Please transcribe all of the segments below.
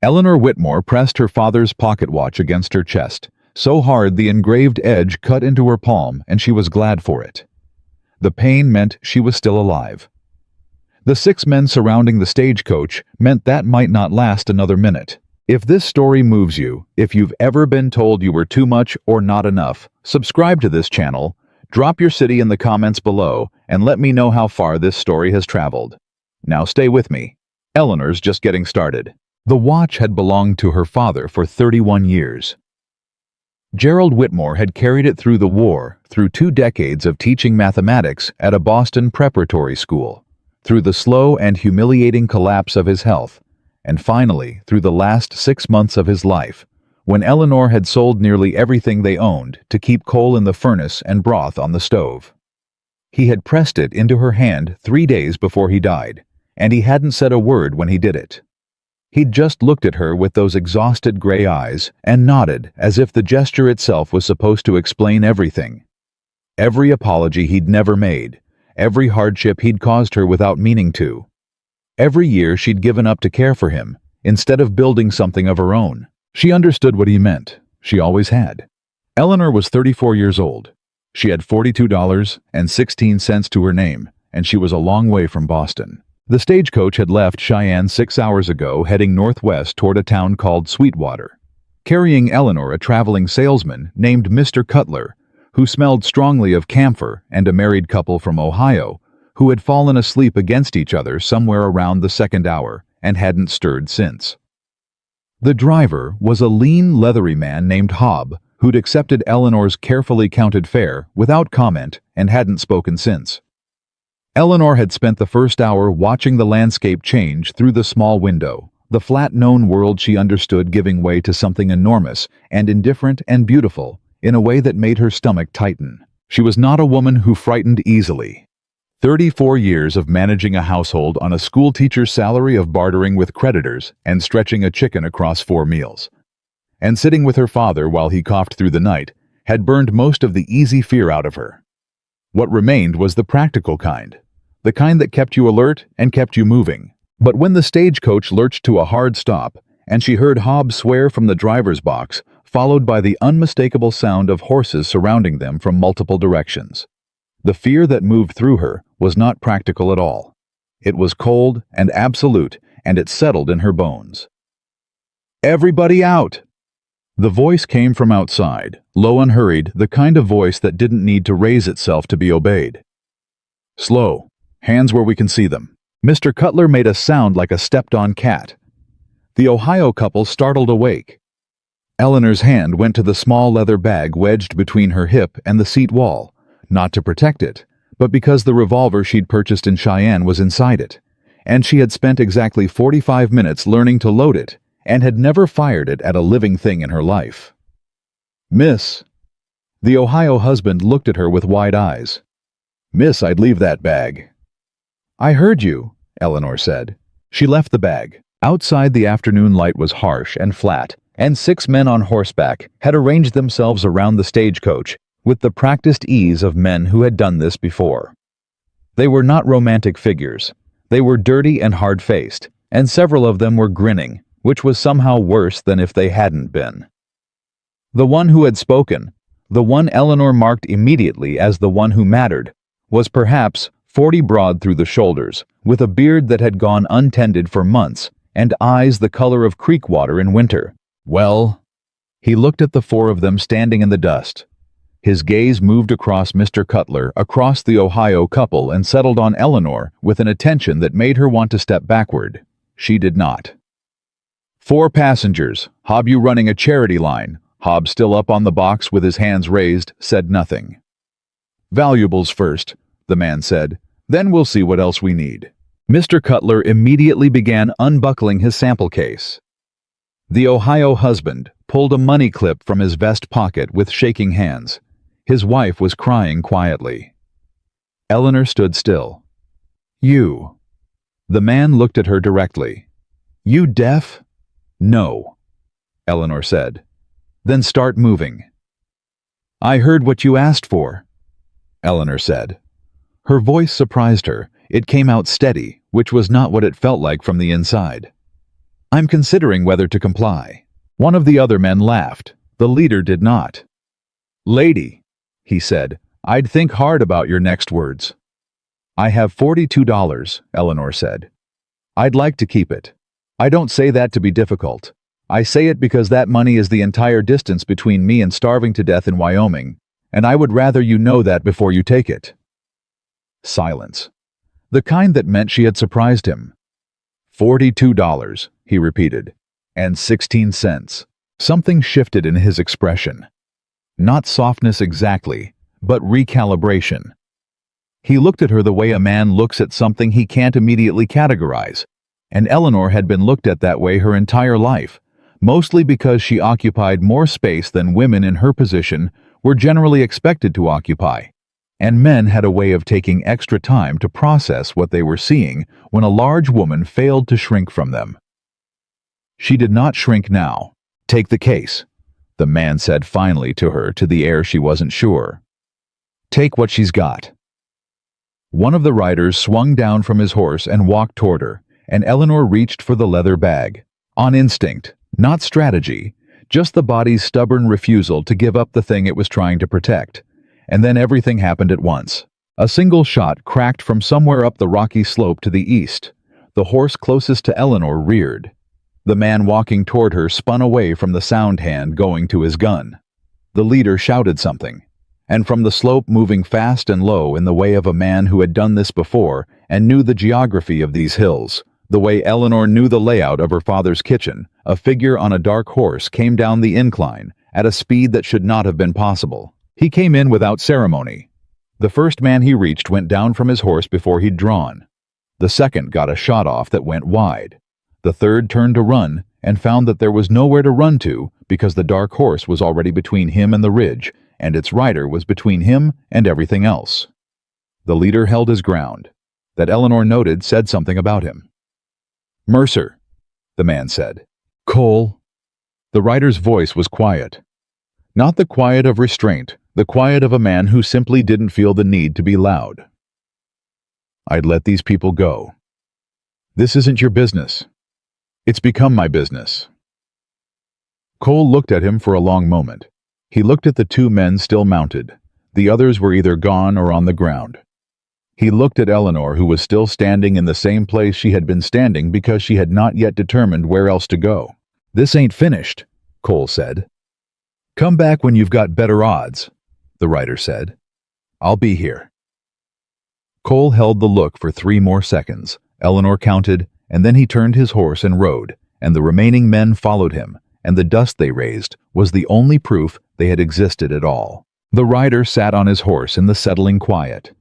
Eleanor Whitmore pressed her father's pocket watch against her chest, so hard the engraved edge cut into her palm, and she was glad for it. The pain meant she was still alive. The 6 men surrounding the stagecoach meant that might not last another minute. If this story moves you, if you've ever been told you were too much or not enough, subscribe to this channel, drop your city in the comments below, and let me know how far this story has traveled. Now stay with me. Eleanor's just getting started. The watch had belonged to her father for 31 years. Gerald Whitmore had carried it through the war, through 2 decades of teaching mathematics at a Boston preparatory school, through the slow and humiliating collapse of his health, and finally through the last 6 months of his life, when Eleanor had sold nearly everything they owned to keep coal in the furnace and broth on the stove. He had pressed it into her hand 3 days before he died, and he hadn't said a word when he did it. He'd just looked at her with those exhausted gray eyes and nodded as if the gesture itself was supposed to explain everything. Every apology he'd never made, every hardship he'd caused her without meaning to. Every year she'd given up to care for him, instead of building something of her own. She understood what he meant. She always had. Eleanor was 34 years old. She had $42.16 to her name, and she was a long way from Boston. The stagecoach had left Cheyenne 6 hours ago, heading northwest toward a town called Sweetwater, carrying Eleanor a traveling salesman named Mr. Cutler, who smelled strongly of camphor, and a married couple from Ohio who had fallen asleep against each other somewhere around the 2nd hour and hadn't stirred since. The driver was a lean, leathery man named Hob, who'd accepted Eleanor's carefully counted fare without comment and hadn't spoken since. Eleanor had spent the first hour watching the landscape change through the small window, the flat known world she understood giving way to something enormous and indifferent and beautiful in a way that made her stomach tighten. She was not a woman who frightened easily. 34 years of managing a household on a schoolteacher's salary, of bartering with creditors and stretching a chicken across 4 meals, and sitting with her father while he coughed through the night, had burned most of the easy fear out of her. What remained was the practical kind, the kind that kept you alert and kept you moving. But when the stagecoach lurched to a hard stop, and she heard Hob swear from the driver's box, followed by the unmistakable sound of horses surrounding them from multiple directions, the fear that moved through her was not practical at all. It was cold and absolute, and it settled in her bones. "Everybody out!" The voice came from outside, low and hurried, the kind of voice that didn't need to raise itself to be obeyed. "Slow. Hands where we can see them." Mr. Cutler made a sound like a stepped-on cat. The Ohio couple startled awake. Eleanor's hand went to the small leather bag wedged between her hip and the seat wall, not to protect it, but because the revolver she'd purchased in Cheyenne was inside it, and she had spent exactly 45 minutes learning to load it, and had never fired it at a living thing in her life. "Miss." The Ohio husband looked at her with wide eyes. "Miss, I'd leave that bag." "I heard you," Eleanor said. She left the bag. Outside, the afternoon light was harsh and flat, and 6 men on horseback had arranged themselves around the stagecoach with the practiced ease of men who had done this before. They were not romantic figures. They were dirty and hard-faced, and several of them were grinning, which was somehow worse than if they hadn't been. The one who had spoken, the one Eleanor marked immediately as the one who mattered, was perhaps 40 broad through the shoulders, with a beard that had gone untended for months, and eyes the color of creek water in winter. "Well?" He looked at the 4 of them standing in the dust. His gaze moved across Mr. Cutler, across the Ohio couple, and settled on Eleanor with an attention that made her want to step backward. She did not. "4 passengers. Hob, you running a charity line." Hob, still up on the box with his hands raised, said nothing. "Valuables first," the man said. "Then we'll see what else we need." Mr. Cutler immediately began unbuckling his sample case. The Ohio husband pulled a money clip from his vest pocket with shaking hands. His wife was crying quietly. Eleanor stood still. "You." The man looked at her directly. "You deaf?" "No," Eleanor said. "Then start moving." "I heard what you asked for," Eleanor said. Her voice surprised her. It came out steady, which was not what it felt like from the inside. I'm considering whether to comply." One of the other men laughed. The leader did not. "Lady," he said, "I'd think hard about your next words." "I have $42, Eleanor said. "I'd like to keep it. I don't say that to be difficult. I say it because that money is the entire distance between me and starving to death in Wyoming, and I would rather you know that before you take it." Silence. The kind that meant she had surprised him. $42, he repeated, and 16 cents. Something shifted in his expression. Not softness exactly, but recalibration. He looked at her the way a man looks at something he can't immediately categorize, and Eleanor had been looked at that way her entire life, mostly because she occupied more space than women in her position were generally expected to occupy, and men had a way of taking extra time to process what they were seeing when a large woman failed to shrink from them. She did not shrink now. "Take the case," the man said finally to her to the air she wasn't sure. "Take what she's got." One of the riders swung down from his horse and walked toward her, and Eleanor reached for the leather bag. On instinct, not strategy, just the body's stubborn refusal to give up the thing it was trying to protect. And then everything happened at once. A single shot cracked from somewhere up the rocky slope to the east. The horse closest to Eleanor reared. The man walking toward her spun away from the sound hand going to his gun. The leader shouted something, and from the slope moving fast and low in the way of a man who had done this before and knew the geography of these hills, the way Eleanor knew the layout of her father's kitchen, a figure on a dark horse came down the incline at a speed that should not have been possible. He came in without ceremony. The first man he reached went down from his horse before he'd drawn. The second got a shot off that went wide. The third turned to run and found that there was nowhere to run to because the dark horse was already between him and the ridge, and its rider was between him and everything else. The leader held his ground. That Eleanor noted said something about him. "Mercer," the man said. "Cole." The rider's voice was quiet. Not the quiet of restraint, the quiet of a man who simply didn't feel the need to be loud. "I'd let these people go. This isn't your business. It's become my business." Cole looked at him for a long moment. He looked at the two men still mounted. The others were either gone or on the ground. He looked at Eleanor, who was still standing in the same place she had been standing because she had not yet determined where else to go. "This ain't finished," Cole said. "Come back when you've got better odds," the rider said. "I'll be here." Cole held the look for 3 more seconds. Eleanor counted, and then he turned his horse and rode, and the remaining men followed him, and the dust they raised was the only proof they had existed at all. The rider sat on his horse in the settling quiet.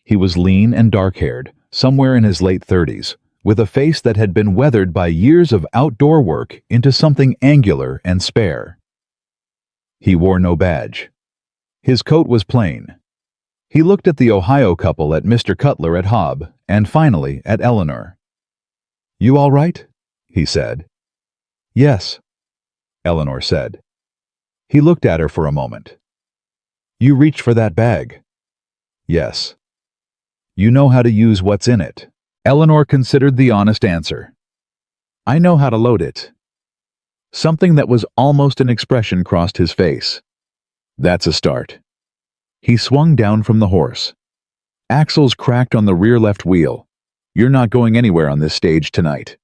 He was lean and dark-haired, somewhere in his late 30s, with a face that had been weathered by years of outdoor work into something angular and spare. He wore no badge. His coat was plain. He looked at the Ohio couple, at Mr. Cutler, at Hob, and finally at Eleanor. "You all right?" he said. "Yes," Eleanor said. He looked at her for a moment. "You reached for that bag?" "Yes." "You know how to use what's in it?" Eleanor considered the honest answer. "I know how to load it." Something that was almost an expression crossed his face. "That's a start." He swung down from the horse. Axles cracked on the rear left wheel. "You're not going anywhere on this stage tonight."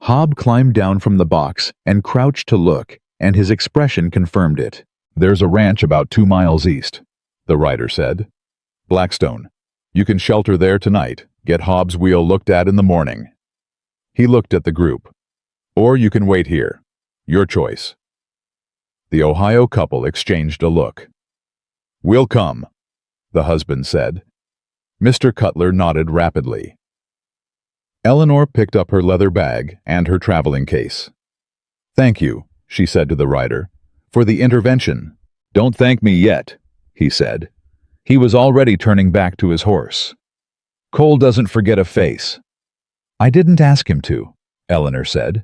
Hob climbed down from the box and crouched to look, and his expression confirmed it. "There's a ranch about 2 miles east," the rider said. "Blackstone. You can shelter there tonight, get Hob's wheel looked at in the morning." He looked at the group. "Or you can wait here. Your choice." The Ohio couple exchanged a look. "We'll come," the husband said. Mr. Cutler nodded rapidly. Eleanor picked up her leather bag and her traveling case. "Thank you," she said to the rider, "for the intervention." "Don't thank me yet," he said. He was already turning back to his horse. "Cole doesn't forget a face." "I didn't ask him to," Eleanor said.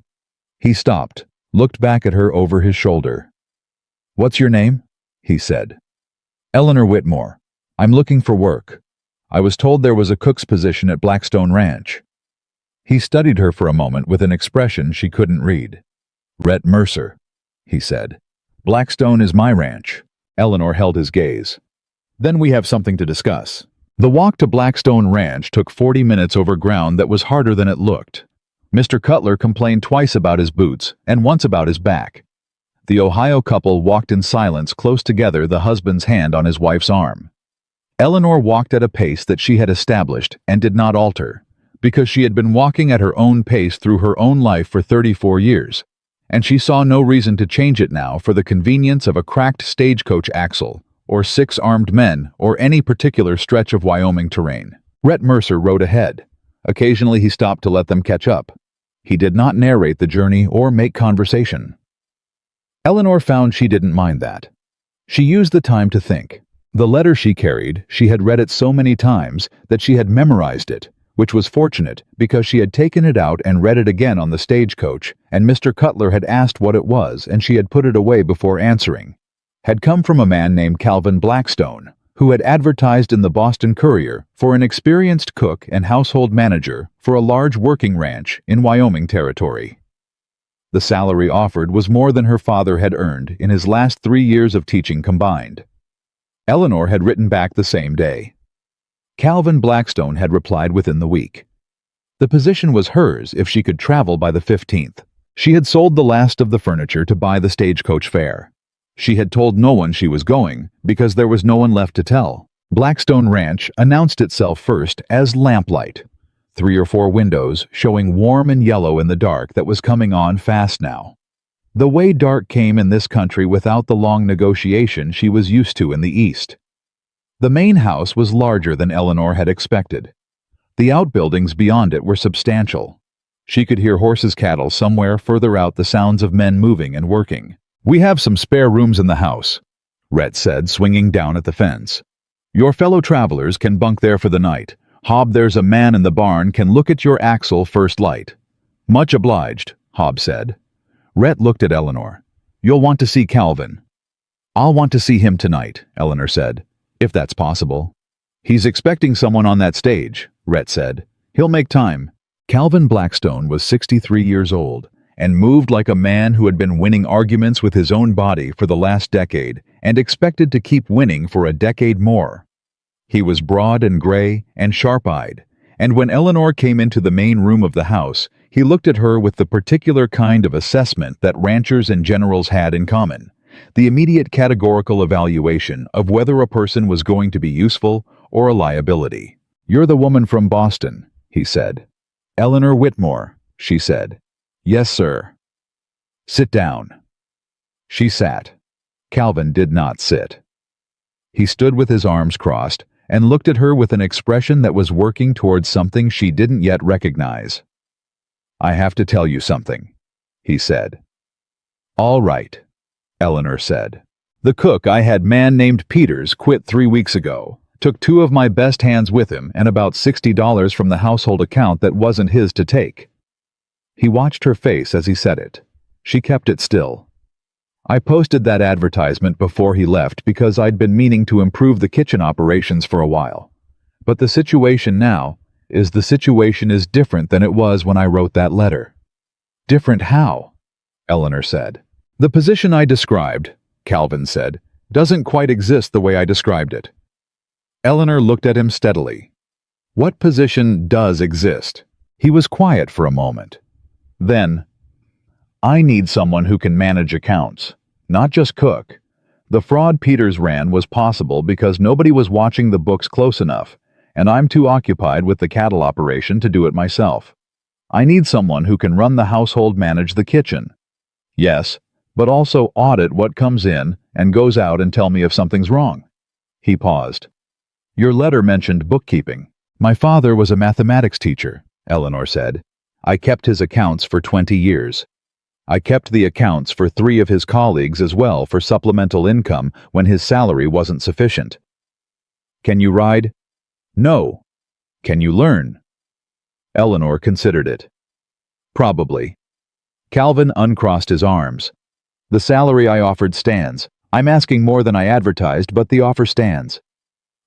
He stopped, looked back at her over his shoulder. "What's your name?" he said. "Eleanor Whitmore. I'm looking for work. I was told there was a cook's position at Blackstone Ranch." He studied her for a moment with an expression she couldn't read. "Rhett Mercer," he said. "Blackstone is my ranch." Eleanor held his gaze. "Then we have something to discuss." The walk to Blackstone Ranch took 40 minutes over ground that was harder than it looked. Mr. Cutler complained twice about his boots and once about his back. The Ohio couple walked in silence, close together, the husband's hand on his wife's arm. Eleanor walked at a pace that she had established and did not alter, because she had been walking at her own pace through her own life for 34 years, and she saw no reason to change it now for the convenience of a cracked stagecoach axle, or 6 armed men, or any particular stretch of Wyoming terrain. Rhett Mercer rode ahead. Occasionally he stopped to let them catch up. He did not narrate the journey or make conversation. Eleanor found she didn't mind that. She used the time to think. The letter she carried, she had read it so many times that she had memorized it, which was fortunate because she had taken it out and read it again on the stagecoach, and Mr. Cutler had asked what it was and she had put it away before answering. Had come from a man named Calvin Blackstone, who had advertised in the Boston Courier for an experienced cook and household manager for a large working ranch in Wyoming territory. The salary offered was more than her father had earned in his last 3 years of teaching combined. Eleanor had written back the same day. Calvin Blackstone had replied within the week. The position was hers if she could travel by the 15th. She had sold the last of the furniture to buy the stagecoach fare. She had told no one she was going because there was no one left to tell. Blackstone Ranch announced itself first as Lamplight, 3 or 4 windows showing warm and yellow in the dark that was coming on fast now. The way dark came in this country without the long negotiation she was used to in the East. The main house was larger than Eleanor had expected. The outbuildings beyond it were substantial. She could hear horses' cattle somewhere further out, the sounds of men moving and working. "We have some spare rooms in the house," Rhett said, swinging down at the fence. "Your fellow travelers can bunk there for the night. Hob, there's a man in the barn can look at your axle first light." "Much obliged," Hob said. Rhett looked at Eleanor. "You'll want to see Calvin." "I'll want to see him tonight," Eleanor said, "if that's possible." "He's expecting someone on that stage," Rhett said. "He'll make time." Calvin Blackstone was 63 years old and moved like a man who had been winning arguments with his own body for the last decade and expected to keep winning for a decade more. He was broad and gray and sharp-eyed, and when Eleanor came into the main room of the house, he looked at her with the particular kind of assessment that ranchers and generals had in common, the immediate categorical evaluation of whether a person was going to be useful or a liability. "You're the woman from Boston," he said. "Eleanor Whitmore," she said. "Yes, sir." "Sit down." She sat. Calvin did not sit. He stood with his arms crossed and looked at her with an expression that was working towards something she didn't yet recognize. "I have to tell you something," he said. "All right," Eleanor said. "The cook I had, man named Peters, quit 3 weeks ago. Took 2 of my best hands with him and about $60 from the household account that wasn't his to take." He watched her face as he said it. She kept it still. "I posted that advertisement before he left because I'd been meaning to improve the kitchen operations for a while. But the situation now is different than it was when I wrote that letter." "Different how?" Eleanor said. "The position I described," Calvin said, "doesn't quite exist the way I described it." Eleanor looked at him steadily. "What position does exist?" He was quiet for a moment. Then, "I need someone who can manage accounts, not just cook. The fraud Peters ran was possible because nobody was watching the books close enough, and I'm too occupied with the cattle operation to do it myself. I need someone who can run the household, manage the kitchen. Yes, but also audit what comes in and goes out and tell me if something's wrong." He paused. "Your letter mentioned bookkeeping." "My father was a mathematics teacher," Eleanor said. "I kept his accounts for 20 years. I kept the accounts for 3 of his colleagues as well for supplemental income when his salary wasn't sufficient." "Can you ride?" "No." "Can you learn?" Eleanor considered it. "Probably." Calvin uncrossed his arms. "The salary I offered stands. I'm asking more than I advertised, but the offer stands."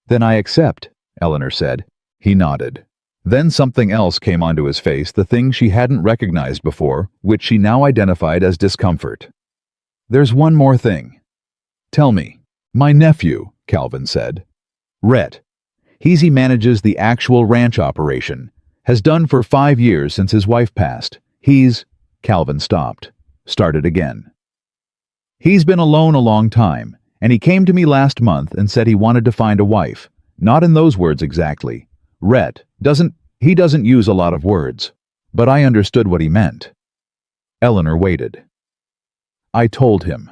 "Then I accept," Eleanor said. He nodded. Then something else came onto his face, the thing she hadn't recognized before, which she now identified as discomfort. "There's one more thing." "Tell me." "My nephew," Calvin said. "Rhett. He manages the actual ranch operation. Has done for 5 years since his wife passed. Calvin stopped. Started again. "He's been alone a long time, and he came to me last month and said he wanted to find a wife. Not in those words exactly. Rhett doesn't use a lot of words, but I understood what he meant." Eleanor waited. "I told him,"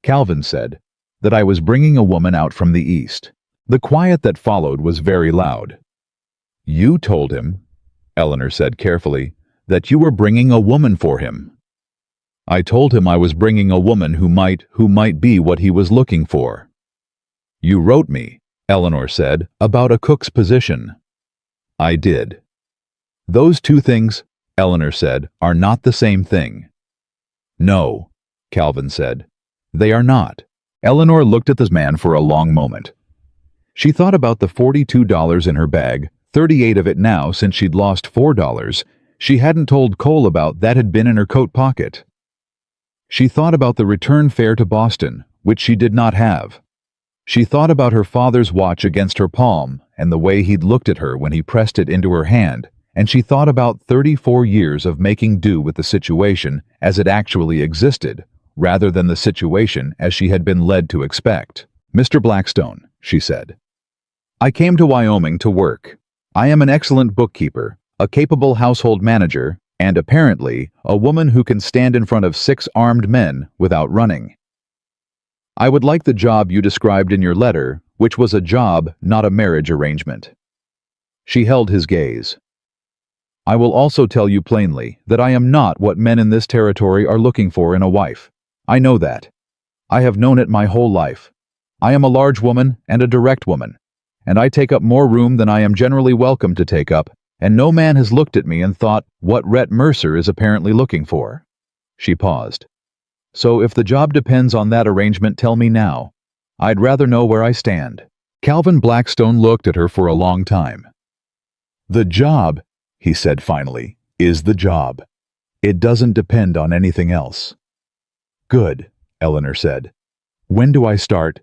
Calvin said, "that I was bringing a woman out from the east." The quiet that followed was very loud. "You told him," Eleanor said carefully, "that you were bringing a woman for him." "I told him I was bringing a woman who might be what he was looking for." "You wrote me," Eleanor said, "about a cook's position." "I did." "Those two things," Eleanor said, "are not the same thing." "No," Calvin said, "they are not." Eleanor looked at this man for a long moment. She thought about the $42 in her bag, 38 of it now since she'd lost $4. She hadn't told Cole about that had been in her coat pocket. She thought about the return fare to Boston, which she did not have. She thought about her father's watch against her palm and the way he'd looked at her when he pressed it into her hand, and she thought about 34 years of making do with the situation as it actually existed, rather than the situation as she had been led to expect. "Mr. Blackstone," she said, "I came to Wyoming to work. I am an excellent bookkeeper, a capable household manager, and apparently a woman who can stand in front of 6 armed men without running. I would like the job you described in your letter, which was a job, not a marriage arrangement." She held his gaze. "I will also tell you plainly that I am not what men in this territory are looking for in a wife. I know that. I have known it my whole life. I am a large woman and a direct woman, and I take up more room than I am generally welcome to take up, and no man has looked at me and thought what Rhett Mercer is apparently looking for." She paused. "So if the job depends on that arrangement, tell me now. I'd rather know where I stand." Calvin Blackstone looked at her for a long time. "The job," he said finally, "is the job. It doesn't depend on anything else." "Good," Eleanor said. "When do I start?"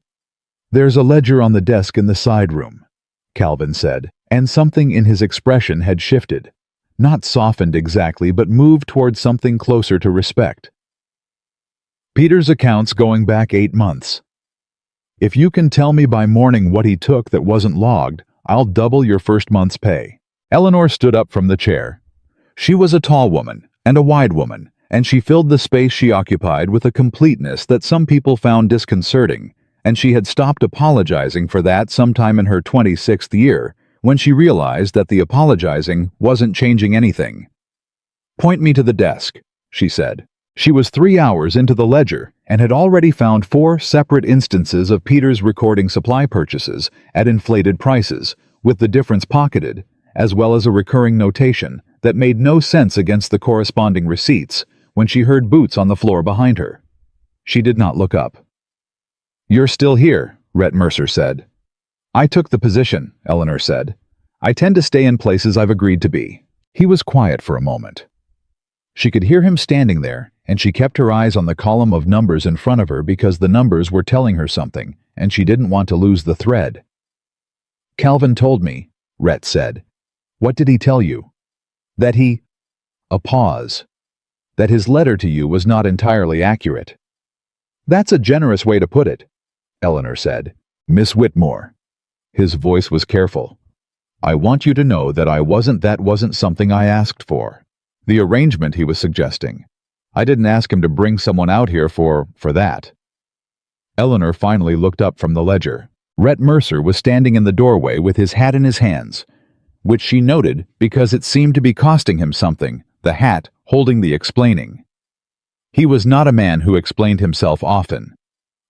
"There's a ledger on the desk in the side room," Calvin said, and something in his expression had shifted. Not softened exactly, but moved towards something closer to respect. "Peter's account's going back 8 months. If you can tell me by morning what he took that wasn't logged, I'll double your first month's pay." Eleanor stood up from the chair. She was a tall woman and a wide woman, and she filled the space she occupied with a completeness that some people found disconcerting, and she had stopped apologizing for that sometime in her 26th year, when she realized that the apologizing wasn't changing anything. "Point me to the desk," she said. She was 3 hours into the ledger and had already found 4 separate instances of Peter's recording supply purchases at inflated prices, with the difference pocketed, as well as a recurring notation that made no sense against the corresponding receipts, when she heard boots on the floor behind her. She did not look up. "You're still here," Rhett Mercer said. "I took the position," Eleanor said. "I tend to stay in places I've agreed to be." He was quiet for a moment. She could hear him standing there, and she kept her eyes on the column of numbers in front of her because the numbers were telling her something, and she didn't want to lose the thread. "Calvin told me," Rhett said. "What did he tell you?" "That he—" A pause. "That his letter to you was not entirely accurate." "That's a generous way to put it," Eleanor said. "Miss Whitmore." His voice was careful. "I want you to know that that wasn't something I asked for. The arrangement he was suggesting. I didn't ask him to bring someone out here for that." Eleanor finally looked up from the ledger. Rhett Mercer was standing in the doorway with his hat in his hands, which she noted because it seemed to be costing him something, the hat holding the explaining. He was not a man who explained himself often.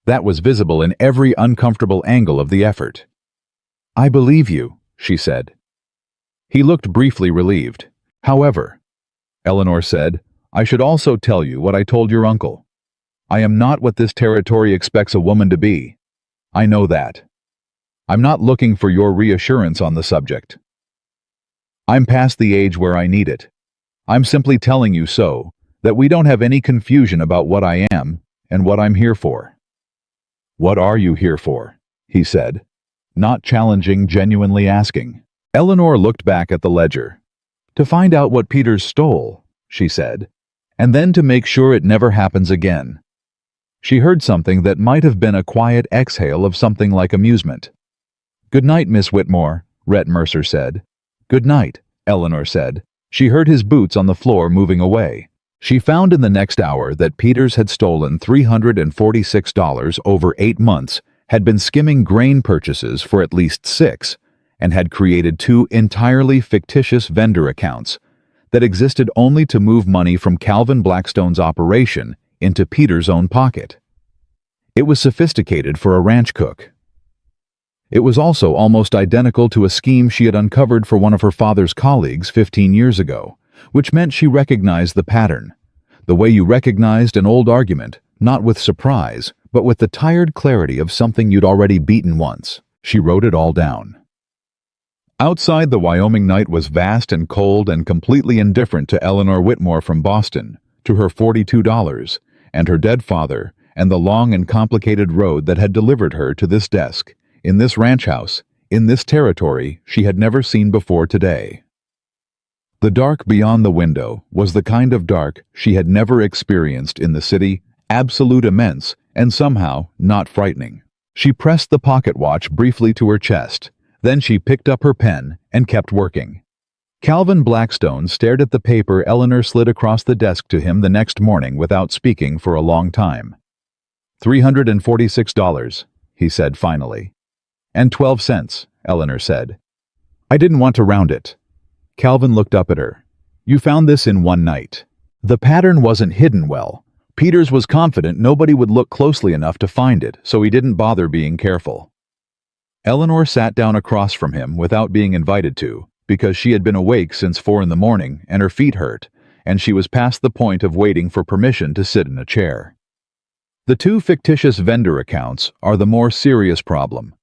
That was visible in every uncomfortable angle of the effort. "I believe you," she said. He looked briefly relieved. "However," Eleanor said, "I should also tell you what I told your uncle. I am not what this territory expects a woman to be. I know that. I'm not looking for your reassurance on the subject." I'm past the age where I need it. I'm simply telling you so, that we don't have any confusion about what I am and what I'm here for." "What are you here for?" he said, not challenging, genuinely asking. Eleanor looked back at the ledger. "To find out what Peters stole," she said, "and then to make sure it never happens again." She heard something that might have been a quiet exhale of something like amusement. "Good night, Miss Whitmore," Rhett Mercer said. "Good night," Eleanor said. She heard his boots on the floor moving away. She found in the next hour that Peters had stolen $346 over 8 months, had been skimming grain purchases for at least 6, and had created 2 entirely fictitious vendor accounts that existed only to move money from Calvin Blackstone's operation into Peters' own pocket. It was sophisticated for a ranch cook. It was also almost identical to a scheme she had uncovered for one of her father's colleagues 15 years ago, which meant she recognized the pattern. The way you recognized an old argument, not with surprise, but with the tired clarity of something you'd already beaten once. She wrote it all down. Outside, the Wyoming night was vast and cold and completely indifferent to Eleanor Whitmore from Boston, to her $42, and her dead father, and the long and complicated road that had delivered her to this desk, in this ranch house, in this territory she had never seen before today. The dark beyond the window was the kind of dark she had never experienced in the city, absolute, immense, and somehow not frightening. She pressed the pocket watch briefly to her chest. Then she picked up her pen and kept working. Calvin Blackstone stared at the paper Eleanor slid across the desk to him the next morning without speaking for a long time. $346, he said finally. "And 12 cents, Eleanor said. "I didn't want to round it." Calvin looked up at her. "You found this in one night." The pattern wasn't hidden well. Peters was confident nobody would look closely enough to find it, so he didn't bother being careful. Eleanor sat down across from him without being invited to, because she had been awake since 4 in the morning and her feet hurt, and she was past the point of waiting for permission to sit in a chair. The 2 fictitious vendor accounts are the more serious problem.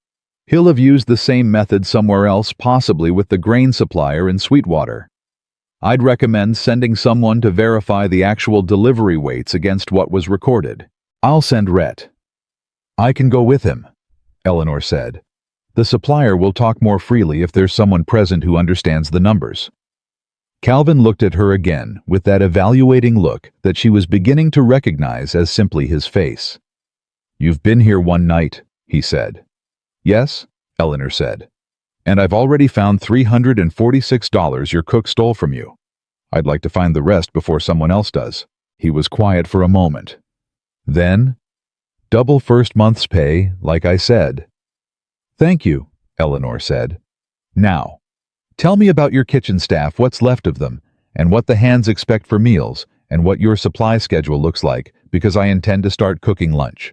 He'll have used the same method somewhere else, possibly with the grain supplier in Sweetwater. I'd recommend sending someone to verify the actual delivery weights against what was recorded. I'll send Rhett. "I can go with him," Eleanor said. "The supplier will talk more freely if there's someone present who understands the numbers." Calvin looked at her again with that evaluating look that she was beginning to recognize as simply his face. "You've been here one night," he said. "Yes," Eleanor said. "And I've already found $346 your cook stole from you. I'd like to find the rest before someone else does." He was quiet for a moment. Then, "Double first month's pay, like I said." "Thank you," Eleanor said. "Now, tell me about your kitchen staff, what's left of them, and what the hands expect for meals, and what your supply schedule looks like, because I intend to start cooking lunch."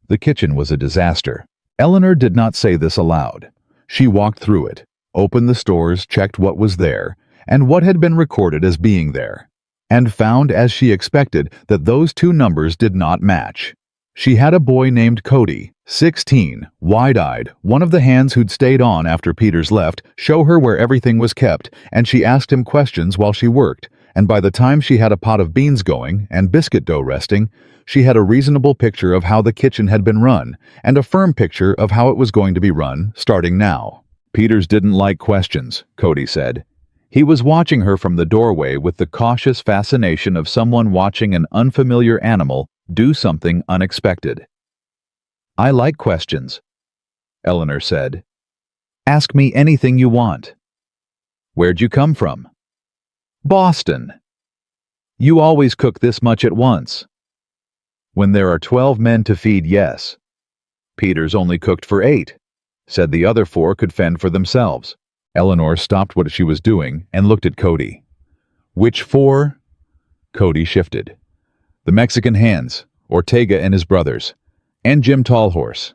The kitchen was a disaster. Eleanor did not say this aloud. She walked through it, opened the stores, checked what was there, and what had been recorded as being there, and found, as she expected, that those 2 numbers did not match. She had a boy named Cody, 16, wide-eyed, one of the hands who'd stayed on after Peters left, show her where everything was kept, and she asked him questions while she worked, and by the time she had a pot of beans going and biscuit dough resting, she had a reasonable picture of how the kitchen had been run, and a firm picture of how it was going to be run, starting now. Peters didn't like questions, Cody said. He was watching her from the doorway with the cautious fascination of someone watching an unfamiliar animal do something unexpected. "I like questions," Eleanor said. "Ask me anything you want." "Where'd you come from?" "Boston." "You always cook this much at once." "When there are 12 men to feed, yes." "Peters only cooked for 8. Said the other 4 could fend for themselves." Eleanor stopped what she was doing and looked at Cody. "Which 4? Cody shifted. "The Mexican hands, Ortega and his brothers, and Jim Tallhorse."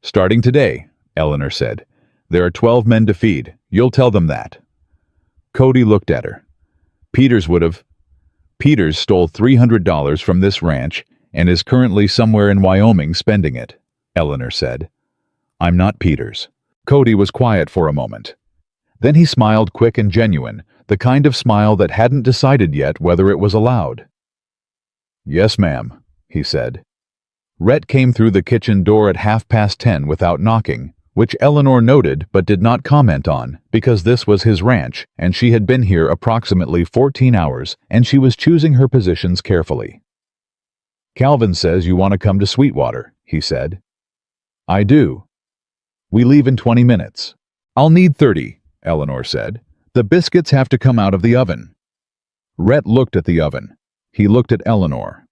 "Starting today," Eleanor said. "There are 12 men to feed. You'll tell them that." Cody looked at her. Peters would have. "Peters stole $300 from this ranch and is currently somewhere in Wyoming spending it," Eleanor said. "I'm not Peters." Cody was quiet for a moment. Then he smiled, quick and genuine, the kind of smile that hadn't decided yet whether it was allowed. "Yes, ma'am," he said. Rhett came through the kitchen door at 10:30 without knocking, which Eleanor noted but did not comment on, because this was his ranch, and she had been here approximately 14 hours, and she was choosing her positions carefully. "Calvin says you want to come to Sweetwater," he said. "I do. We leave in 20 minutes. "I'll need 30, Eleanor said. "The biscuits have to come out of the oven." Rhett looked at the oven. He looked at Eleanor.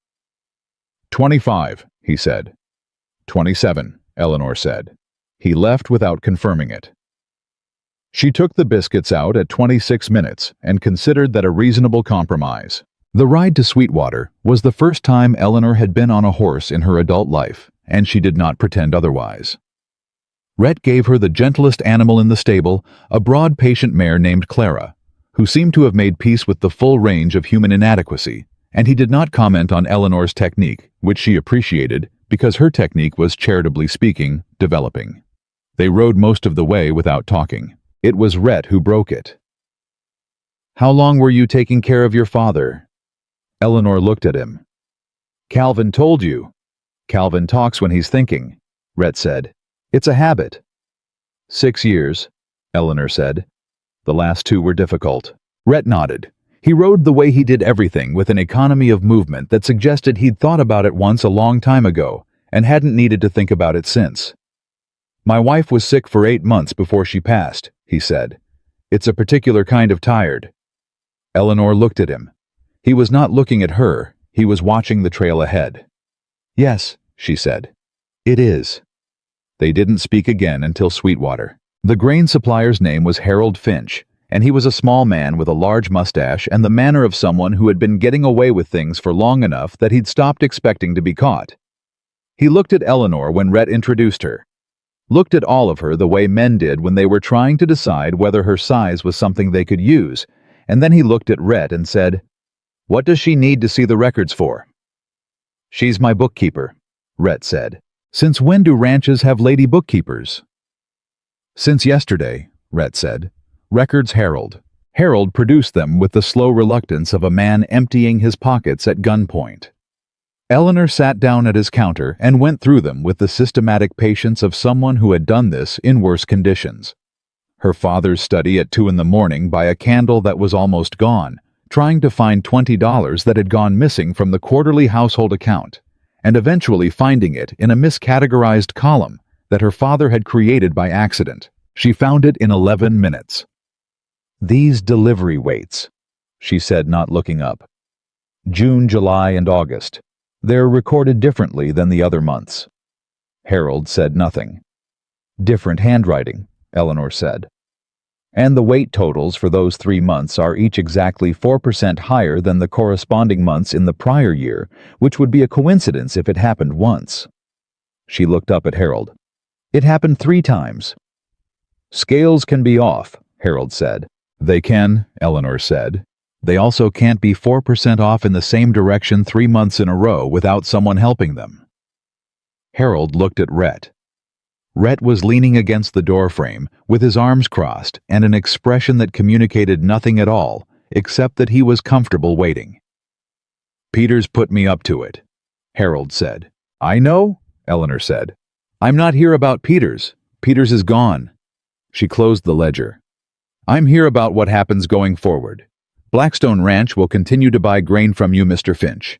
25, he said. 27, Eleanor said. He left without confirming it. She took the biscuits out at 26 minutes and considered that a reasonable compromise. The ride to Sweetwater was the first time Eleanor had been on a horse in her adult life, and she did not pretend otherwise. Rhett gave her the gentlest animal in the stable, a broad, patient mare named Clara, who seemed to have made peace with the full range of human inadequacy, and he did not comment on Eleanor's technique, which she appreciated because her technique was, charitably speaking, developing. They rode most of the way without talking. It was Rhett who broke it. "How long were you taking care of your father?" Eleanor looked at him. "Calvin told you." "Calvin talks when he's thinking," Rhett said. "It's a habit." 6 years, Eleanor said. The last 2 were difficult. Rhett nodded. He rode the way he did everything with an economy of movement that suggested he'd thought about it once a long time ago and hadn't needed to think about it since. "My wife was sick for 8 months before she passed," he said. "It's a particular kind of tired." Eleanor looked at him. He was not looking at her. He was watching the trail ahead. "Yes," she said. "It is." They didn't speak again until Sweetwater. The grain supplier's name was Harold Finch, and he was a small man with a large mustache and the manner of someone who had been getting away with things for long enough that he'd stopped expecting to be caught. He looked at Eleanor when Rhett introduced her. Looked at all of her the way men did when they were trying to decide whether her size was something they could use, and then he looked at Rhett and said, "What does she need to see the records for?" "She's my bookkeeper," Rhett said. "Since when do ranches have lady bookkeepers?" "Since yesterday," Rhett said. "Records Harold." Harold produced them with the slow reluctance of a man emptying his pockets at gunpoint. Eleanor sat down at his counter and went through them with the systematic patience of someone who had done this in worse conditions. Her father's study at 2 a.m. by a candle that was almost gone, trying to find $20 that had gone missing from the quarterly household account, and eventually finding it in a miscategorized column that her father had created by accident. She found it in 11 minutes. "These delivery weights," she said, not looking up. "June, July, and August. They're recorded differently than the other months." Harold said nothing. "Different handwriting," Eleanor said. "And the weight totals for those 3 months are each exactly 4% higher than the corresponding months in the prior year, which would be a coincidence if it happened once." She looked up at Harold. "It happened 3 times." "Scales can be off," Harold said. "They can," Eleanor said. "They also can't be 4% off in the same direction 3 months in a row without someone helping them." Harold looked at Rhett. Rhett was leaning against the doorframe, with his arms crossed and an expression that communicated nothing at all, except that he was comfortable waiting. "Peters put me up to it," Harold said. "I know," Eleanor said. "I'm not here about Peters. Peters is gone." She closed the ledger. "I'm here about what happens going forward. Blackstone Ranch will continue to buy grain from you, Mr. Finch.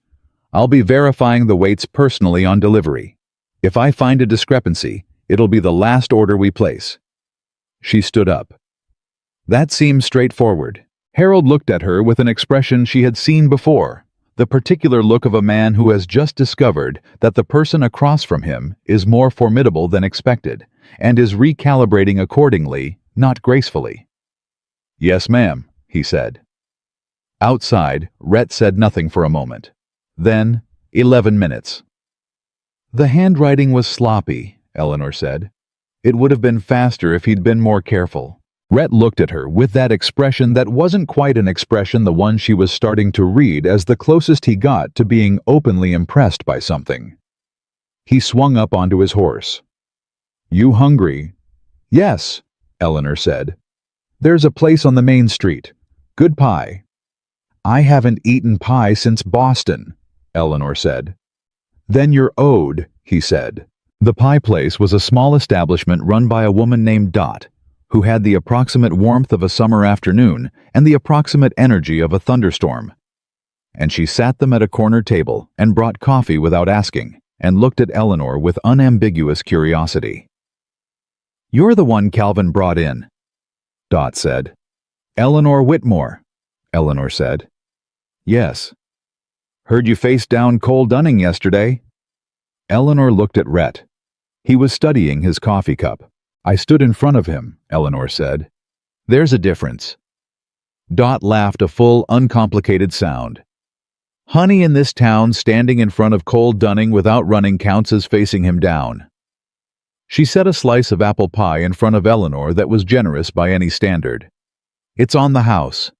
I'll be verifying the weights personally on delivery. If I find a discrepancy, it'll be the last order we place." She stood up. "That seems straightforward." Harold looked at her with an expression she had seen before, the particular look of a man who has just discovered that the person across from him is more formidable than expected, and is recalibrating accordingly, not gracefully. "Yes, ma'am," he said. Outside, Rhett said nothing for a moment. Then, 11 minutes. "The handwriting was sloppy," Eleanor said. "It would have been faster if he'd been more careful." Rhett looked at her with that expression that wasn't quite an expression, the one she was starting to read as the closest he got to being openly impressed by something. He swung up onto his horse. "You hungry?" "Yes," Eleanor said. There's a place on the main street. Good pie." "I haven't eaten pie since Boston," Eleanor said. "Then you're owed," he said. The pie place was a small establishment run by a woman named Dot, who had the approximate warmth of a summer afternoon and the approximate energy of a thunderstorm. And she sat them at a corner table and brought coffee without asking, and looked at Eleanor with unambiguous curiosity. "You're the one Calvin brought in," Dot said. "Eleanor Whitmore," Eleanor said. "Yes." "Heard you faced down Cole Dunning yesterday." Eleanor looked at Rhett. He was studying his coffee cup. "I stood in front of him," Eleanor said. "There's a difference." Dot laughed a full, uncomplicated sound. "Honey in this town standing in front of Cole Dunning without running counts as facing him down." She set a slice of apple pie in front of Eleanor that was generous by any standard. "It's on the house."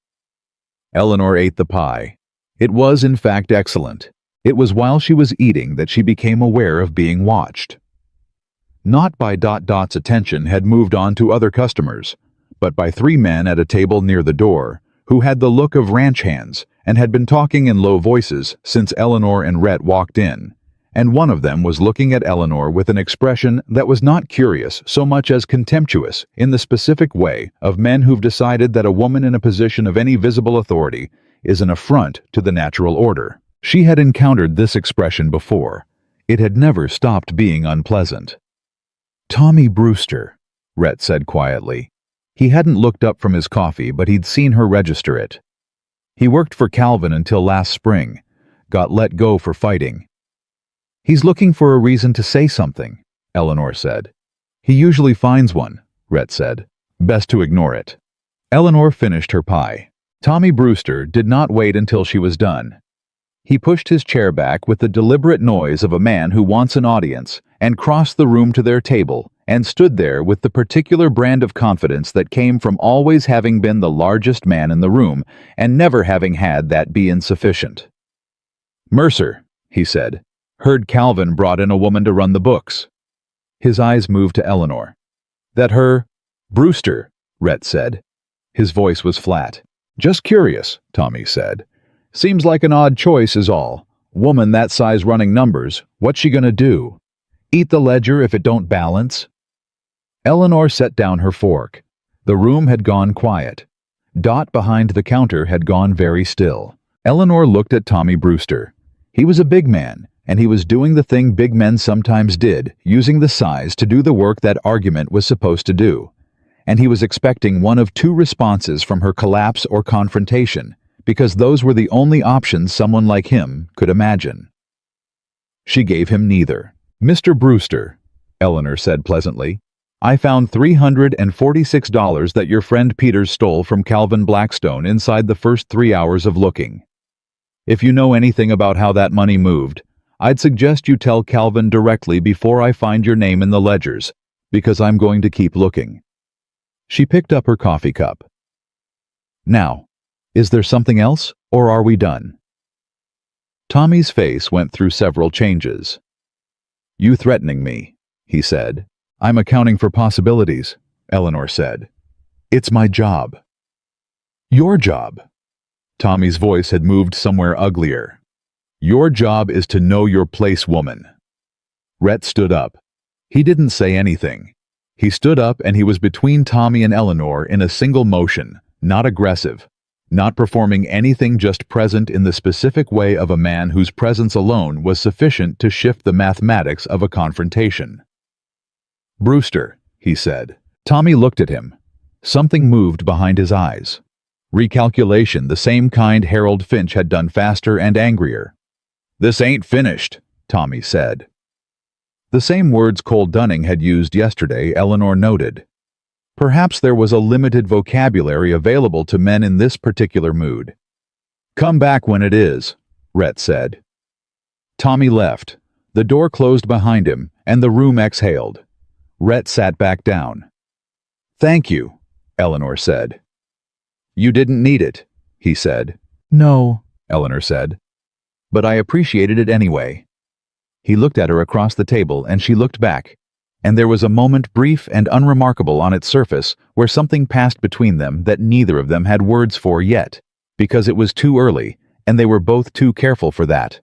Eleanor ate the pie. It was, in fact, excellent. It was while she was eating that she became aware of being watched. Not by Dot's attention had moved on to other customers, but by 3 men at a table near the door, who had the look of ranch hands and had been talking in low voices since Eleanor and Rhett walked in, and one of them was looking at Eleanor with an expression that was not curious so much as contemptuous in the specific way of men who've decided that a woman in a position of any visible authority is an affront to the natural order. She had encountered this expression before. It had never stopped being unpleasant. "Tommy Brewster," Rhett said quietly. He hadn't looked up from his coffee, but he'd seen her register it. "He worked for Calvin until last spring. Got let go for fighting." "He's looking for a reason to say something," Eleanor said. "He usually finds one," Rhett said. "Best to ignore it." Eleanor finished her pie. Tommy Brewster did not wait until she was done. He pushed his chair back with the deliberate noise of a man who wants an audience and crossed the room to their table and stood there with the particular brand of confidence that came from always having been the largest man in the room and never having had that be insufficient. "Mercer," he said, "heard Calvin brought in a woman to run the books." His eyes moved to Eleanor. "That her?" "Brewster," Rhett said. His voice was flat. "Just curious," Tommy said. "Seems like an odd choice is all. Woman that size running numbers, what's she gonna do? Eat the ledger if it don't balance?" Eleanor set down her fork. The room had gone quiet. Dot behind the counter had gone very still. Eleanor looked at Tommy Brewster. He was a big man, and he was doing the thing big men sometimes did, using the size to do the work that argument was supposed to do. And he was expecting one of 2 responses from her: collapse or confrontation, because those were the only options someone like him could imagine. She gave him neither. "Mr. Brewster," Eleanor said pleasantly, "I found $346 that your friend Peters stole from Calvin Blackstone inside the first 3 hours of looking. If you know anything about how that money moved, I'd suggest you tell Calvin directly before I find your name in the ledgers, because I'm going to keep looking." She picked up her coffee cup. "Now, is there something else, or are we done?" Tommy's face went through several changes. "You threatening me," he said. "I'm accounting for possibilities," Eleanor said. "It's my job." "Your job?" Tommy's voice had moved somewhere uglier. "Your job is to know your place, woman." Rhett stood up. He didn't say anything. He stood up and he was between Tommy and Eleanor in a single motion, not aggressive, not performing anything, just present in the specific way of a man whose presence alone was sufficient to shift the mathematics of a confrontation. "Brewster," he said. Tommy looked at him. Something moved behind his eyes. Recalculation, the same kind Harold Finch had done faster and angrier. "This ain't finished," Tommy said. The same words Cole Dunning had used yesterday, Eleanor noted. Perhaps there was a limited vocabulary available to men in this particular mood. "Come back when it is," Rhett said. Tommy left. The door closed behind him, and the room exhaled. Rhett sat back down. "Thank you," Eleanor said. "You didn't need it," he said. "No," Eleanor said. "But I appreciated it anyway." He looked at her across the table, and she looked back. and there was a moment brief and unremarkable on its surface where something passed between them that neither of them had words for yet, because it was too early, and they were both too careful for that.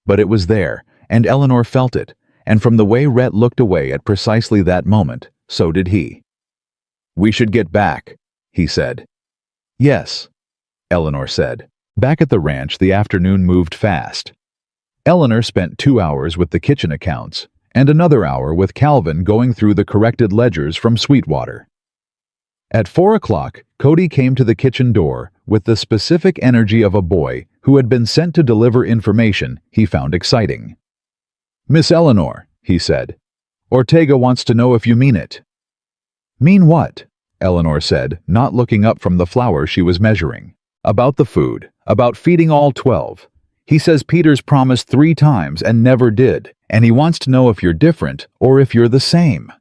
But it was there, and Eleanor felt it, and from the way Rhett looked away at precisely that moment, so did he. "We should get back," he said. "Yes," Eleanor said. Back at the ranch, the afternoon moved fast. Eleanor spent 2 hours with the kitchen accounts, and another hour with Calvin going through the corrected ledgers from Sweetwater. At 4 o'clock, Cody came to the kitchen door with the specific energy of a boy who had been sent to deliver information he found exciting. "Miss Eleanor," he said, "Ortega wants to know if you mean it." "Mean what?" Eleanor said, not looking up from the flour she was measuring. "About the food, about feeding all 12. He says Peter's promised 3 times and never did, and he wants to know if you're different or if you're the same."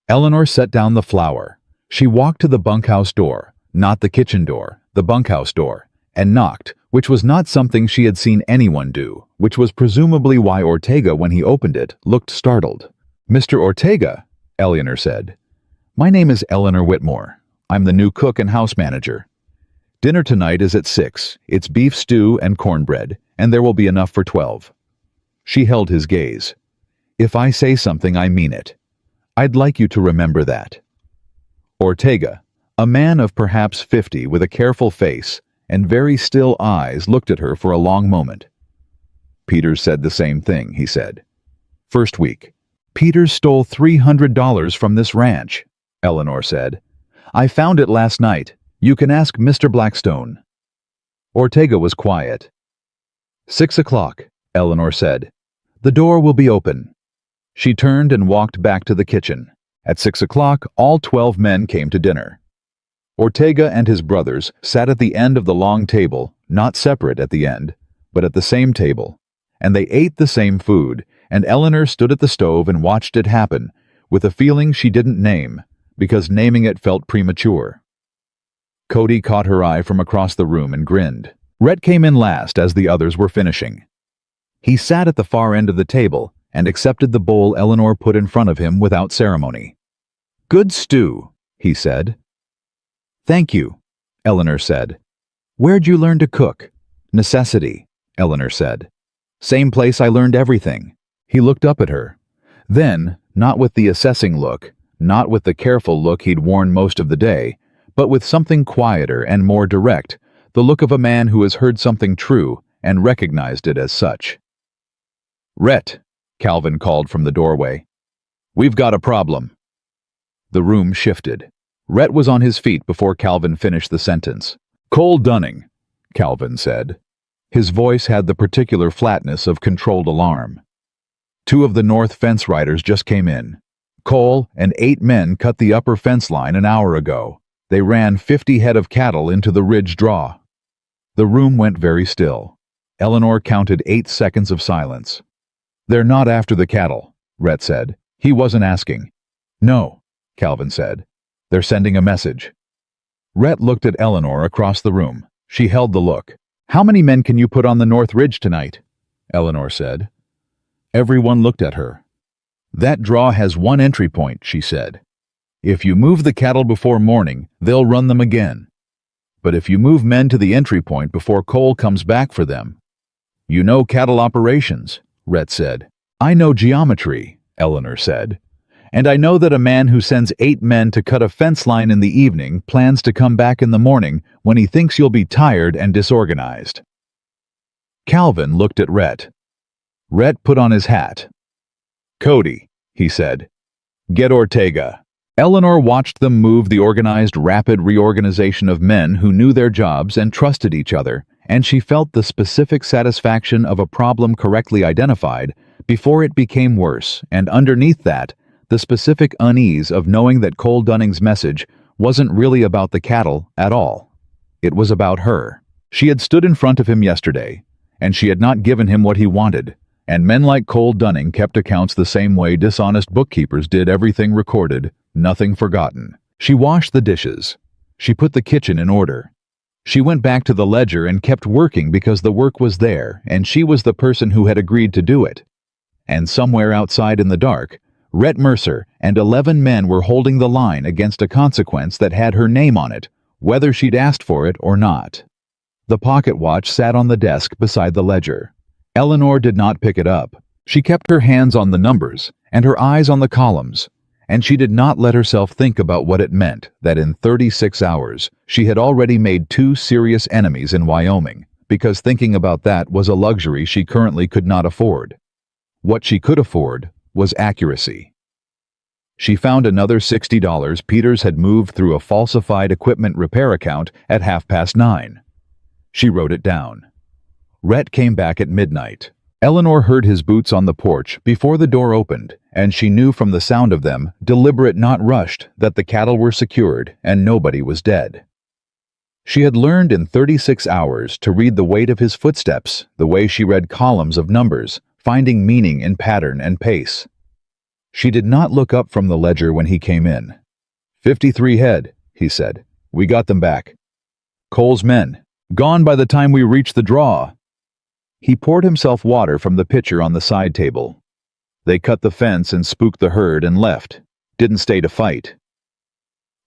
Eleanor set down the flour. She walked to the bunkhouse door, not the kitchen door, the bunkhouse door, and knocked, which was not something she had seen anyone do, which was presumably why Ortega, when he opened it, looked startled. "Mr. Ortega," Eleanor said. "My name is Eleanor Whitmore. I'm the new cook and house manager. Dinner tonight is at 6. It's beef stew and cornbread, and there will be enough for 12. She held his gaze. "If I say something, I mean it. I'd like you to remember that." Ortega, a man of perhaps 50 with a careful face and very still eyes, looked at her for a long moment. "Peter said the same thing," he said. "First week. Peter stole $300 from this ranch," Eleanor said. "I found it last night. You can ask Mr. Blackstone." Ortega was quiet. 6 o'clock, Eleanor said. "The door will be open." She turned and walked back to the kitchen. At 6 o'clock, all 12 men came to dinner. Ortega and his brothers sat at the end of the long table, not separate at the end, but at the same table, and they ate the same food, and Eleanor stood at the stove and watched it happen, with a feeling she didn't name, because naming it felt premature. Cody caught her eye from across the room and grinned. Rhett came in last as the others were finishing. He sat at the far end of the table and accepted the bowl Eleanor put in front of him without ceremony. "Good stew," he said. "Thank you," Eleanor said. "Where'd you learn to cook?" "Necessity," Eleanor said. "Same place I learned everything." He looked up at her. Then, not with the assessing look, not with the careful look he'd worn most of the day, but with something quieter and more direct, the look of a man who has heard something true and recognized it as such. "Rhett," Calvin called from the doorway. "We've got a problem." The room shifted. Rhett was on his feet before Calvin finished the sentence. "Cole Dunning," Calvin said. His voice had the particular flatness of controlled alarm. "2 of the north fence riders just came in. Cole and 8 men cut the upper fence line an hour ago. They ran 50 head of cattle into the ridge draw." The room went very still. Eleanor counted 8 seconds of silence. "They're not after the cattle," Rhett said. He wasn't asking. "No," Calvin said. "They're sending a message." Rhett looked at Eleanor across the room. She held the look. "How many men can you put on the North Ridge tonight?" Eleanor said. Everyone looked at her. "That draw has 1 entry point," she said. "If you move the cattle before morning, they'll run them again. But if you move men to the entry point before Cole comes back for them—" "You know cattle operations," Rhett said. "I know geometry," Eleanor said. "And I know that a man who sends 8 men to cut a fence line in the evening plans to come back in the morning when he thinks you'll be tired and disorganized." Calvin looked at Rhett. Rhett put on his hat. "Cody," he said. "Get Ortega." Eleanor watched them move the organized, rapid reorganization of men who knew their jobs and trusted each other, and she felt the specific satisfaction of a problem correctly identified before it became worse, and underneath that, the specific unease of knowing that Cole Dunning's message wasn't really about the cattle at all. It was about her. She had stood in front of him yesterday, and she had not given him what he wanted, and men like Cole Dunning kept accounts the same way dishonest bookkeepers did, everything recorded, nothing forgotten. She washed the dishes. She put the kitchen in order. She went back to the ledger and kept working because the work was there, and she was the person who had agreed to do it. And somewhere outside in the dark, Rhett Mercer and 11 men were holding the line against a consequence that had her name on it, whether she'd asked for it or not. The pocket watch sat on the desk beside the ledger. Eleanor did not pick it up. She kept her hands on the numbers and her eyes on the columns, and she did not let herself think about what it meant that in 36 hours she had already made 2 serious enemies in Wyoming, because thinking about that was a luxury she currently could not afford. What she could afford was accuracy. She found another $60 Peters had moved through a falsified equipment repair account at 9:30. She wrote it down. Rhett came back at midnight. Eleanor heard his boots on the porch before the door opened, and she knew from the sound of them, deliberate not rushed, that the cattle were secured and nobody was dead. She had learned in 36 hours to read the weight of his footsteps, the way she read columns of numbers, finding meaning in pattern and pace. She did not look up from the ledger when he came in. 53 head, he said. We got them back. Cole's men. Gone by the time we reached the draw. He poured himself water from the pitcher on the side table. They cut the fence and spooked the herd and left. Didn't stay to fight.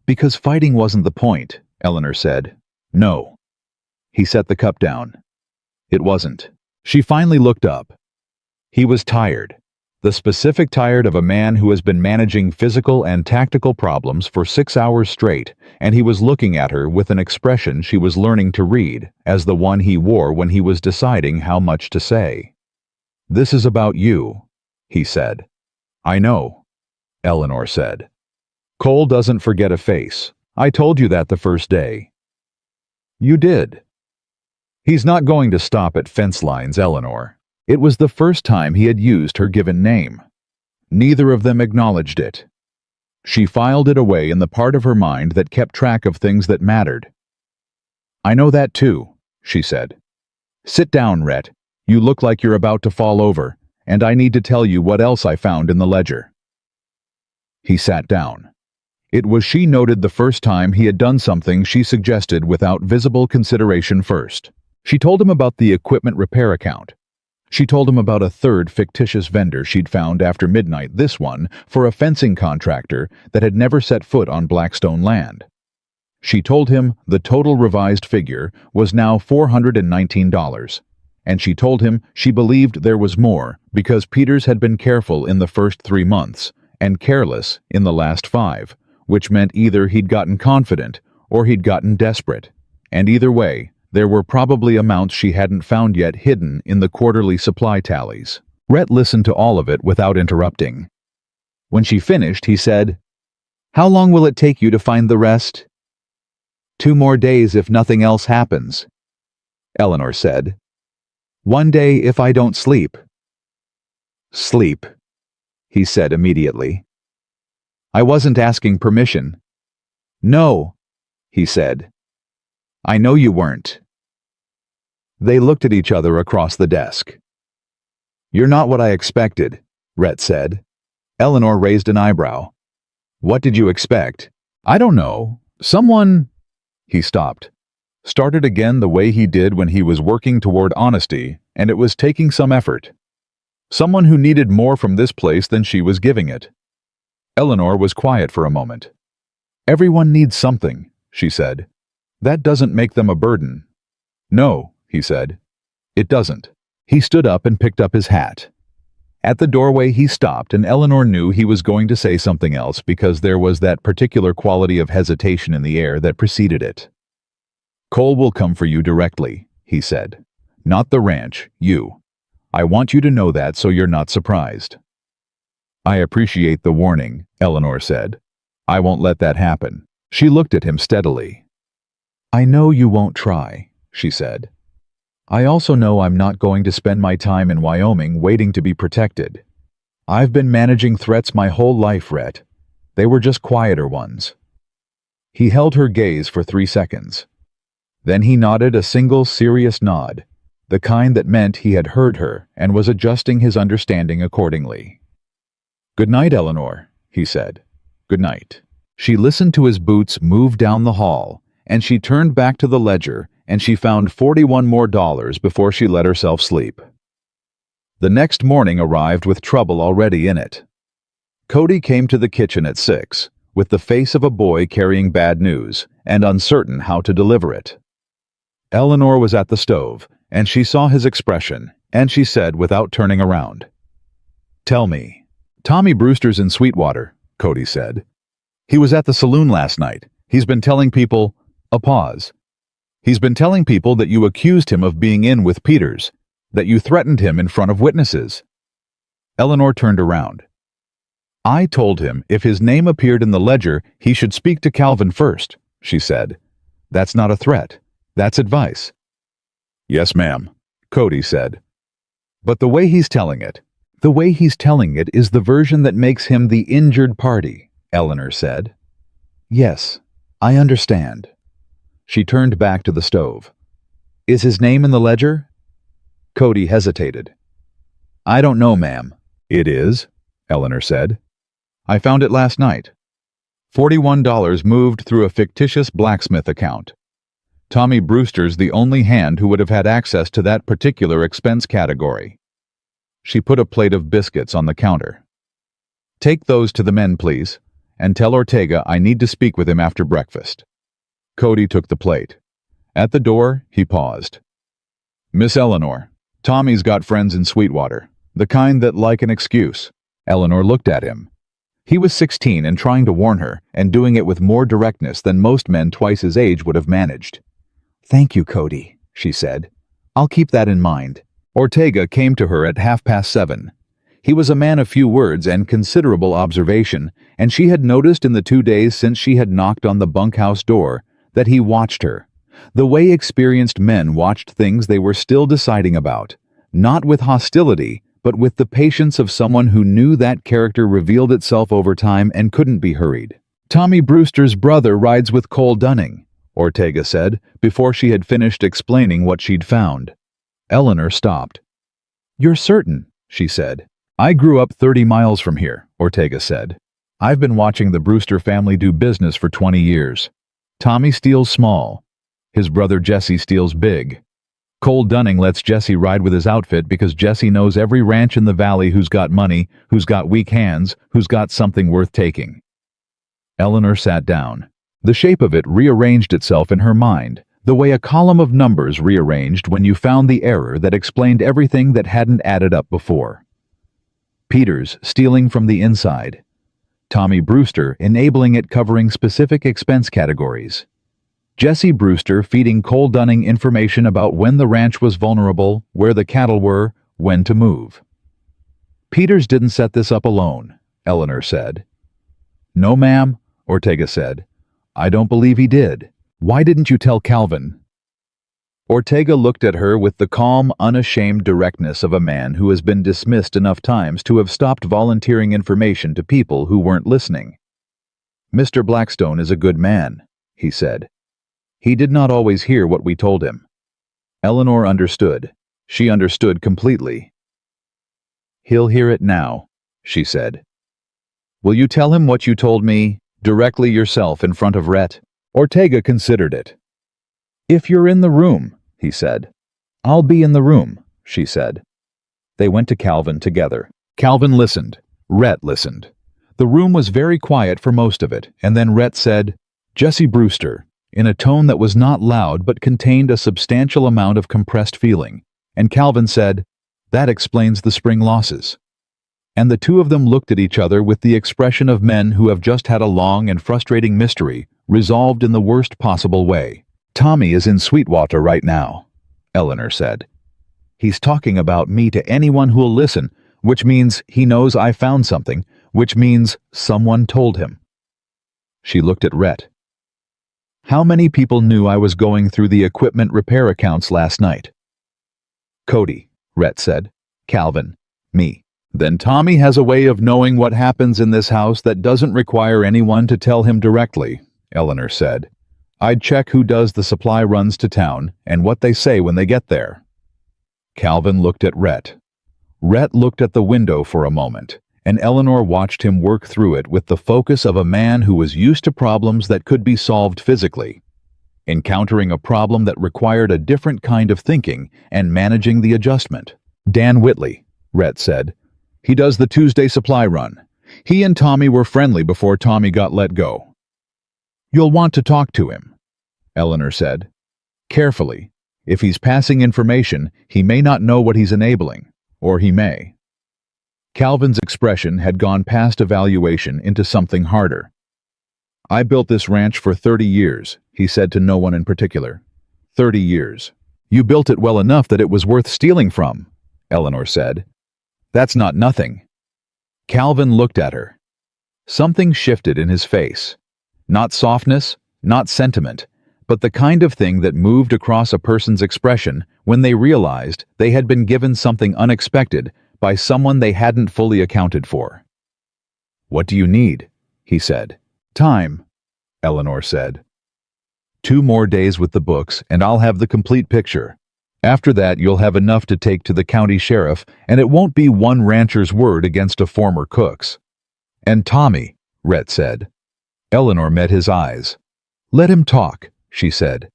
Because fighting wasn't the point, Eleanor said. No. He set the cup down. It wasn't. She finally looked up. He was tired. The specific tired of a man who has been managing physical and tactical problems for 6 hours straight, and he was looking at her with an expression she was learning to read as the one he wore when he was deciding how much to say. This is about you, he said. I know, Eleanor said. Cole doesn't forget a face. I told you that the first day. You did. He's not going to stop at fence lines, Eleanor. It was the first time he had used her given name. Neither of them acknowledged it. She filed it away in the part of her mind that kept track of things that mattered. I know that too, she said. Sit down, Rhett. You look like you're about to fall over, and I need to tell you what else I found in the ledger. He sat down. It was she noted the first time he had done something she suggested without visible consideration first. She told him about the equipment repair account. She told him about a third fictitious vendor she'd found after midnight, this one for a fencing contractor that had never set foot on Blackstone land. She told him the total revised figure was now $419, and she told him she believed there was more because Peters had been careful in the first 3 months and careless in the last 5, which meant either he'd gotten confident or he'd gotten desperate, and either way, there were probably amounts she hadn't found yet hidden in the quarterly supply tallies. Rhett listened to all of it without interrupting. When she finished, he said, How long will it take you to find the rest? 2 more days if nothing else happens, Eleanor said. 1 day if I don't sleep. Sleep, he said immediately. I wasn't asking permission. No, he said. I know you weren't. They looked at each other across the desk. You're not what I expected, Rhett said. Eleanor raised an eyebrow. What did you expect? I don't know. Someone... He stopped. Started again the way he did when he was working toward honesty, and it was taking some effort. Someone who needed more from this place than she was giving it. Eleanor was quiet for a moment. Everyone needs something, she said. That doesn't make them a burden. No, he said. It doesn't. He stood up and picked up his hat. At the doorway he stopped, and Eleanor knew he was going to say something else because there was that particular quality of hesitation in the air that preceded it. Cole will come for you directly, he said. Not the ranch, you. I want you to know that so you're not surprised. I appreciate the warning, Eleanor said. I won't let that happen. She looked at him steadily. I know you won't try, she said. I also know I'm not going to spend my time in Wyoming waiting to be protected. I've been managing threats my whole life, Rhett. They were just quieter ones. He held her gaze for 3 seconds. Then he nodded a single serious nod, the kind that meant he had heard her and was adjusting his understanding accordingly. Good night, Eleanor, he said. Good night. She listened to his boots move down the hall, and she turned back to the ledger, and she found $41 more before she let herself sleep. The next morning arrived with trouble already in it. Cody came to the kitchen at 6, with the face of a boy carrying bad news and uncertain how to deliver it. Eleanor was at the stove, and she saw his expression, and she said without turning around, "Tell me." "Tommy Brewster's in Sweetwater," Cody said. "He was at the saloon last night. He's been telling people—" A pause. "He's been telling people that you accused him of being in with Peters, that you threatened him in front of witnesses." Eleanor turned around. "I told him if his name appeared in the ledger, he should speak to Calvin first," she said. "That's not a threat. That's advice." "Yes, ma'am," Cody said. "But the way he's telling it is the version that makes him the injured party," Eleanor said. "Yes, I understand." She turned back to the stove. "Is his name in the ledger?" Cody hesitated. "I don't know, ma'am." "It is," Eleanor said. "I found it last night. $41 moved through a fictitious blacksmith account. Tommy Brewster's the only hand who would have had access to that particular expense category." She put a plate of biscuits on the counter. "Take those to the men, please, and tell Ortega I need to speak with him after breakfast." Cody took the plate. At the door, he paused. "Miss Eleanor, Tommy's got friends in Sweetwater, the kind that like an excuse." Eleanor looked at him. He was 16 and trying to warn her, and doing it with more directness than most men twice his age would have managed. "Thank you, Cody," she said. "I'll keep that in mind." Ortega came to her at 7:30. He was a man of few words and considerable observation, and she had noticed in the 2 days since she had knocked on the bunkhouse door that he watched her, the way experienced men watched things they were still deciding about, not with hostility, but with the patience of someone who knew that character revealed itself over time and couldn't be hurried. "Tommy Brewster's brother rides with Cole Dunning," Ortega said, before she had finished explaining what she'd found. Eleanor stopped. "You're certain?" she said. "I grew up 30 miles from here," Ortega said. "I've been watching the Brewster family do business for 20 years. Tommy steals small. His brother Jesse steals big. Cole Dunning lets Jesse ride with his outfit because Jesse knows every ranch in the valley who's got money, who's got weak hands, who's got something worth taking." Eleanor sat down. The shape of it rearranged itself in her mind, the way a column of numbers rearranged when you found the error that explained everything that hadn't added up before. Peters stealing from the inside. Tommy Brewster enabling it, covering specific expense categories. Jesse Brewster feeding Cole Dunning information about when the ranch was vulnerable, where the cattle were, when to move. "Peters didn't set this up alone," Eleanor said. "No, ma'am," Ortega said. "I don't believe he did. Why didn't you tell Calvin?" Ortega looked at her with the calm, unashamed directness of a man who has been dismissed enough times to have stopped volunteering information to people who weren't listening. "Mr. Blackstone is a good man," he said. "He did not always hear what we told him." Eleanor understood. She understood completely. "He'll hear it now," she said. "Will you tell him what you told me, directly yourself in front of Rhett?" Ortega considered it. "If you're in the room," he said. "I'll be in the room," she said. They went to Calvin together. Calvin listened. Rhett listened. The room was very quiet for most of it, and then Rhett said, "Jesse Brewster," in a tone that was not loud but contained a substantial amount of compressed feeling, and Calvin said, "That explains the spring losses." And the two of them looked at each other with the expression of men who have just had a long and frustrating mystery resolved in the worst possible way. "Tommy is in Sweetwater right now," Eleanor said. "He's talking about me to anyone who'll listen, which means he knows I found something, which means someone told him." She looked at Rhett. "How many people knew I was going through the equipment repair accounts last night?" "Cody," Rhett said. "Calvin. Me." "Then Tommy has a way of knowing what happens in this house that doesn't require anyone to tell him directly," Eleanor said. "I'd check who does the supply runs to town and what they say when they get there." Calvin looked at Rhett. Rhett looked at the window for a moment, and Eleanor watched him work through it with the focus of a man who was used to problems that could be solved physically, encountering a problem that required a different kind of thinking and managing the adjustment. "Dan Whitley," Rhett said. "He does the Tuesday supply run. He and Tommy were friendly before Tommy got let go. "You'll want to talk to him," Eleanor said. "Carefully. If he's passing information, he may not know what he's enabling, or he may." Calvin's expression had gone past evaluation into something harder. "I built this ranch for 30 years, he said to no one in particular. 30 years. "You built it well enough that it was worth stealing from," Eleanor said. "That's not nothing." Calvin looked at her. Something shifted in his face. Not softness, not sentiment, but the kind of thing that moved across a person's expression when they realized they had been given something unexpected by someone they hadn't fully accounted for. "What do you need?" he said. "Time," Eleanor said. "2 more days with the books and I'll have the complete picture. After that you'll have enough to take to the county sheriff and it won't be one rancher's word against a former cook's." "And Tommy," Rhett said. Eleanor met his eyes. "Let him talk," she said.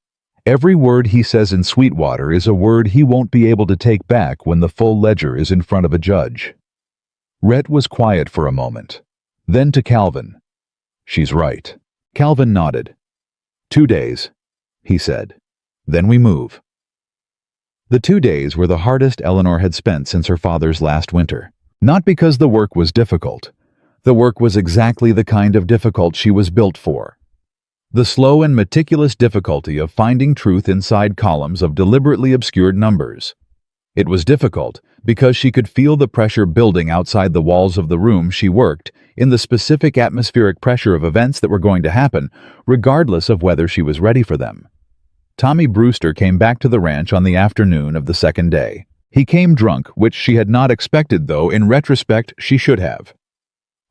"Every word he says in Sweetwater is a word he won't be able to take back when the full ledger is in front of a judge." Rhett was quiet for a moment. Then to Calvin. "She's right." Calvin nodded. 2 days, he said. "Then we move." The 2 days were the hardest Eleanor had spent since her father's last winter. Not because the work was difficult. The work was exactly the kind of difficult she was built for. The slow and meticulous difficulty of finding truth inside columns of deliberately obscured numbers. It was difficult because she could feel the pressure building outside the walls of the room she worked in the specific atmospheric pressure of events that were going to happen, regardless of whether she was ready for them. Tommy Brewster came back to the ranch on the afternoon of the second day. He came drunk, which she had not expected, though in retrospect she should have.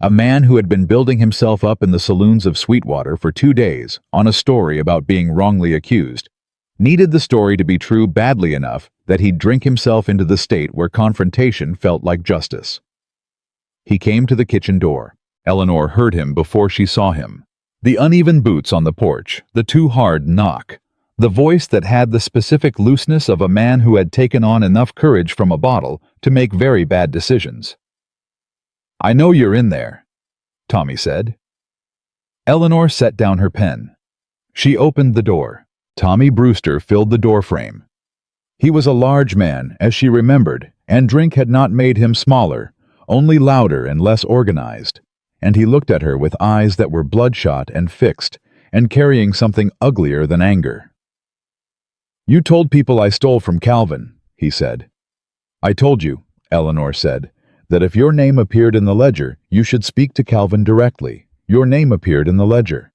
A man who had been building himself up in the saloons of Sweetwater for 2 days on a story about being wrongly accused, needed the story to be true badly enough that he'd drink himself into the state where confrontation felt like justice. He came to the kitchen door. Eleanor heard him before she saw him. The uneven boots on the porch, the too hard knock, the voice that had the specific looseness of a man who had taken on enough courage from a bottle to make very bad decisions. "I know you're in there," Tommy said. Eleanor set down her pen. She opened the door. Tommy Brewster filled the doorframe. He was a large man, as she remembered, and drink had not made him smaller, only louder and less organized, and he looked at her with eyes that were bloodshot and fixed, and carrying something uglier than anger. "You told people I stole from Calvin," he said. "I told you," Eleanor said, "that if your name appeared in the ledger, you should speak to Calvin directly. Your name appeared in the ledger."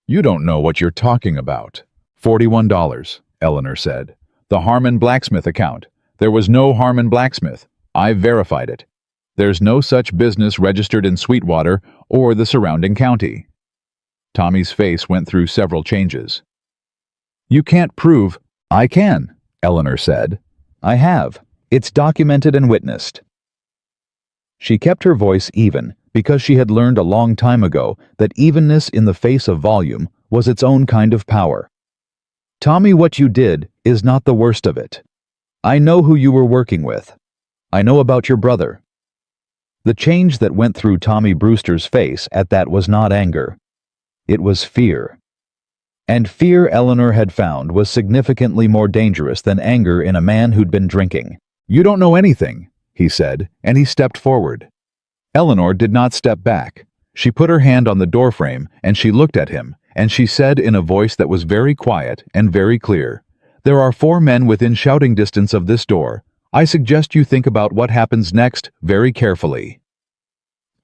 "You don't know what you're talking about." $41, Eleanor said. "The Harmon Blacksmith account. There was no Harmon Blacksmith. I've verified it. There's no such business registered in Sweetwater or the surrounding county." Tommy's face went through several changes. "You can't prove—" "I can," Eleanor said. "I have. It's documented and witnessed." She kept her voice even because she had learned a long time ago that evenness in the face of volume was its own kind of power. "Tommy, what you did is not the worst of it. I know who you were working with. I know about your brother." The change that went through Tommy Brewster's face at that was not anger. It was fear. And fear, Eleanor had found, was significantly more dangerous than anger in a man who'd been drinking. "You don't know anything," he said, and he stepped forward. Eleanor did not step back. She put her hand on the doorframe, and she looked at him, and she said in a voice that was very quiet and very clear, "There are 4 men within shouting distance of this door. I suggest you think about what happens next very carefully."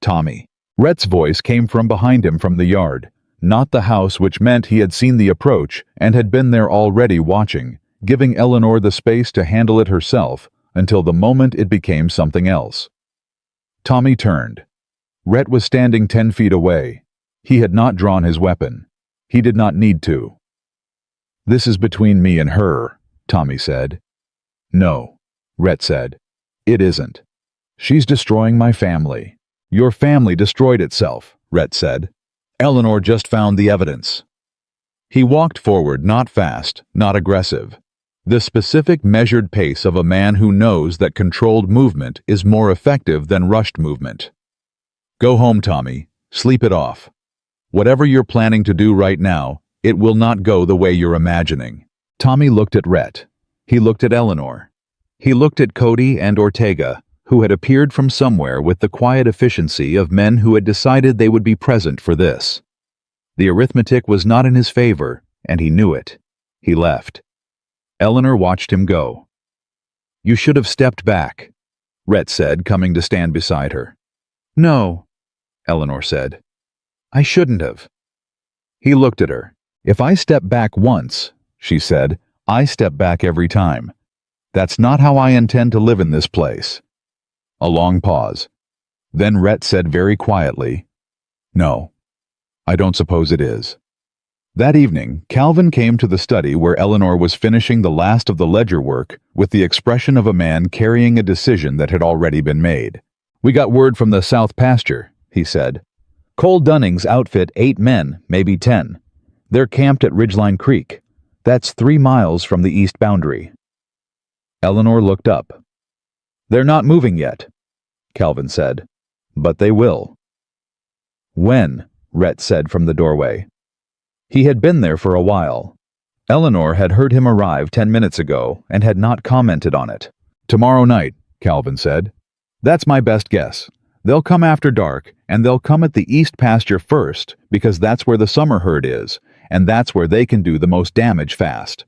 "Tommy." Rhett's voice came from behind him from the yard, not the house, which meant he had seen the approach and had been there already watching, giving Eleanor the space to handle it herself until the moment it became something else. Tommy turned. Rhett was standing 10 feet away. He had not drawn his weapon. He did not need to. "This is between me and her," Tommy said. "No," Rhett said. "It isn't. She's destroying my family." "Your family destroyed itself," Rhett said. "Eleanor just found the evidence." He walked forward, not fast, not aggressive. The specific measured pace of a man who knows that controlled movement is more effective than rushed movement. Go home, Tommy. Sleep it off. Whatever you're planning to do right now, it will not go the way you're imagining. Tommy looked at Rhett. He looked at Eleanor. He looked at Cody and Ortega, who had appeared from somewhere with the quiet efficiency of men who had decided they would be present for this. The arithmetic was not in his favor, and he knew it. He left. Eleanor watched him go. "You should have stepped back," Rhett said, coming to stand beside her. "No," Eleanor said. "I shouldn't have." He looked at her. "If I step back once," she said, "I step back every time. That's not how I intend to live in this place." A long pause. Then Rhett said very quietly, "No, I don't suppose it is." That evening, Calvin came to the study where Eleanor was finishing the last of the ledger work with the expression of a man carrying a decision that had already been made. "We got word from the south pasture," he said. "Cole Dunning's outfit 8 men, maybe 10. They're camped at Ridgeline Creek. That's 3 miles from the east boundary." Eleanor looked up. "They're not moving yet," Calvin said. "But they will." "When?" Rhett said from the doorway. He had been there for a while. Eleanor had heard him arrive 10 minutes ago and had not commented on it. "Tomorrow night," Calvin said. "That's my best guess. They'll come after dark, and they'll come at the east pasture first because that's where the summer herd is, and that's where they can do the most damage fast."